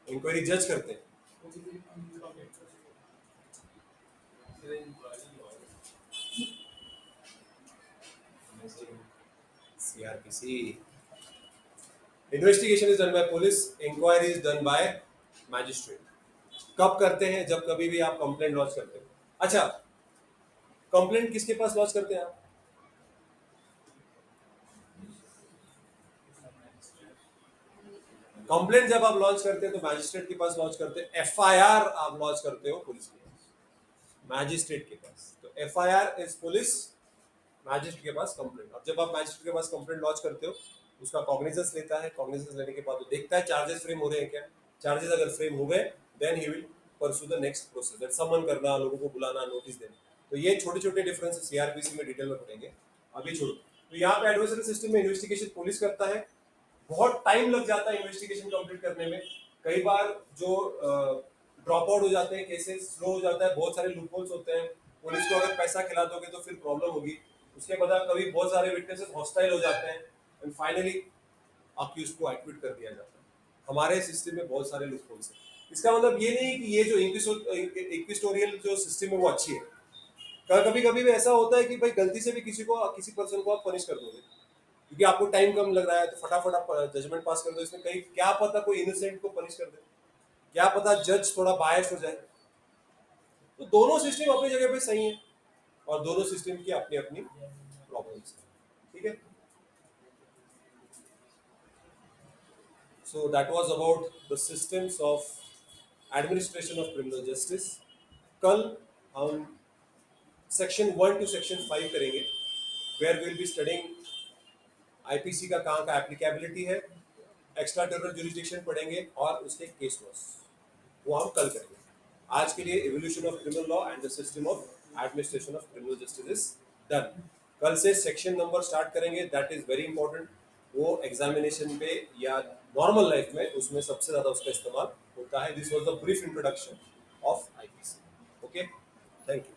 इंक्वायरी जज करते हैं, CrPC. Investigation is done by police, inquiry is done by magistrate. कब करते हैं? जब कभी भी आप कंप्लेंट लॉन्च करते हैं। अच्छा, कंप्लेंट किसके पास लॉन्च करते हैं आप? कंप्लेंट जब आप लॉन्च करते हैं तो मैजिस्ट्रेट के पास लॉन्च करते हैं। एफआईआर आप लॉन्च करते हो पुलिस के पास, मैजिस्ट्रेट के पास। तो एफआईआर इज पुलिस, मैजिस्ट्रेट के पास कंप्लेंट। और जब आप मैजिस्ट्रेट के पास कंप्लेंट लॉन्च करते हो, उसका कॉग्निजेंस लेता है। कॉग्निजेंस लेने के बाद वो देखता है चार्जेस फ्रेम हो रहे हैं क्या। चार्जेस अगर फ्रेम हो गए, then he will pursue the next process, that summon करना, लोगों को बुलाना, नोटिस देना। तो ये छोटे छोटे डिफरेंसेस सीआरपीसी में डिटेल में पढ़ेंगे, अभी छोड़ो। तो यहाँ पे एडवर्सरी सिस्टम में इन्वेस्टिगेशन पुलिस करता है। बहुत टाइम लग जाता है इन्वेस्टिगेशन कंप्लीट करने में। कई बार जो ड्रॉप आउट हो जाते हैं, केसेस स्लो हो जाता है, बहुत सारे लूपहोल्स होते हैं। पुलिस को अगर पैसा खिला दोगे तो फिर प्रॉब्लम होगी। उसके बाद कभी बहुत सारे विटनेसेस हॉस्टाइल हो जाते हैं, एंड फाइनली अक्यूज को एक्विट कर दिया जाता है। हमारे सिस्टम में बहुत सारे लूपहोल्स हैं। इसका मतलब ये नहीं कि ये जो इंक्विस्टोरियल जो सिस्टम है वो अच्छी है। कभी कभी भी ऐसा होता है कि भाई गलती से भी किसी पर्सन को आप पनिश कर दोगे, क्योंकि आपको टाइम कम लग रहा है, तो फटाफट आप जजमेंट पास कर दो। इसमें कहीं क्या पता कोई इनोसेंट को पनिश कर दे, क्या पता जज थोड़ा बायस्ड हो जाए। तो दोनों सिस्टम अपनी जगह पे सही है, और दोनों सिस्टम की अपनी अपनी प्रॉब्लम्स हैं। ठीक है, so that was about the systems of administration of criminal justice. कल हम सेक्शन 1 टू सेक्शन 5 करेंगे, where will be studying IPC का कहाँ का एप्लीकेबिलिटी है, एक्स्ट्रा टेरिटोरियल जुरिसडिक्शन पढ़ेंगे, और उसके केस लॉस वो हम कल करेंगे। आज के लिए evolution of criminal law and the system of administration of criminal justice is done. कल से सेक्शन नंबर स्टार्ट करेंगे, दैट इज वेरी इंपॉर्टेंट। वो एग्जामिनेशन पे या नॉर्मल लाइफ में उसमें सबसे ज्यादा उसका इस्तेमाल होता है। This was the brief introduction of IPC. Okay, thank you.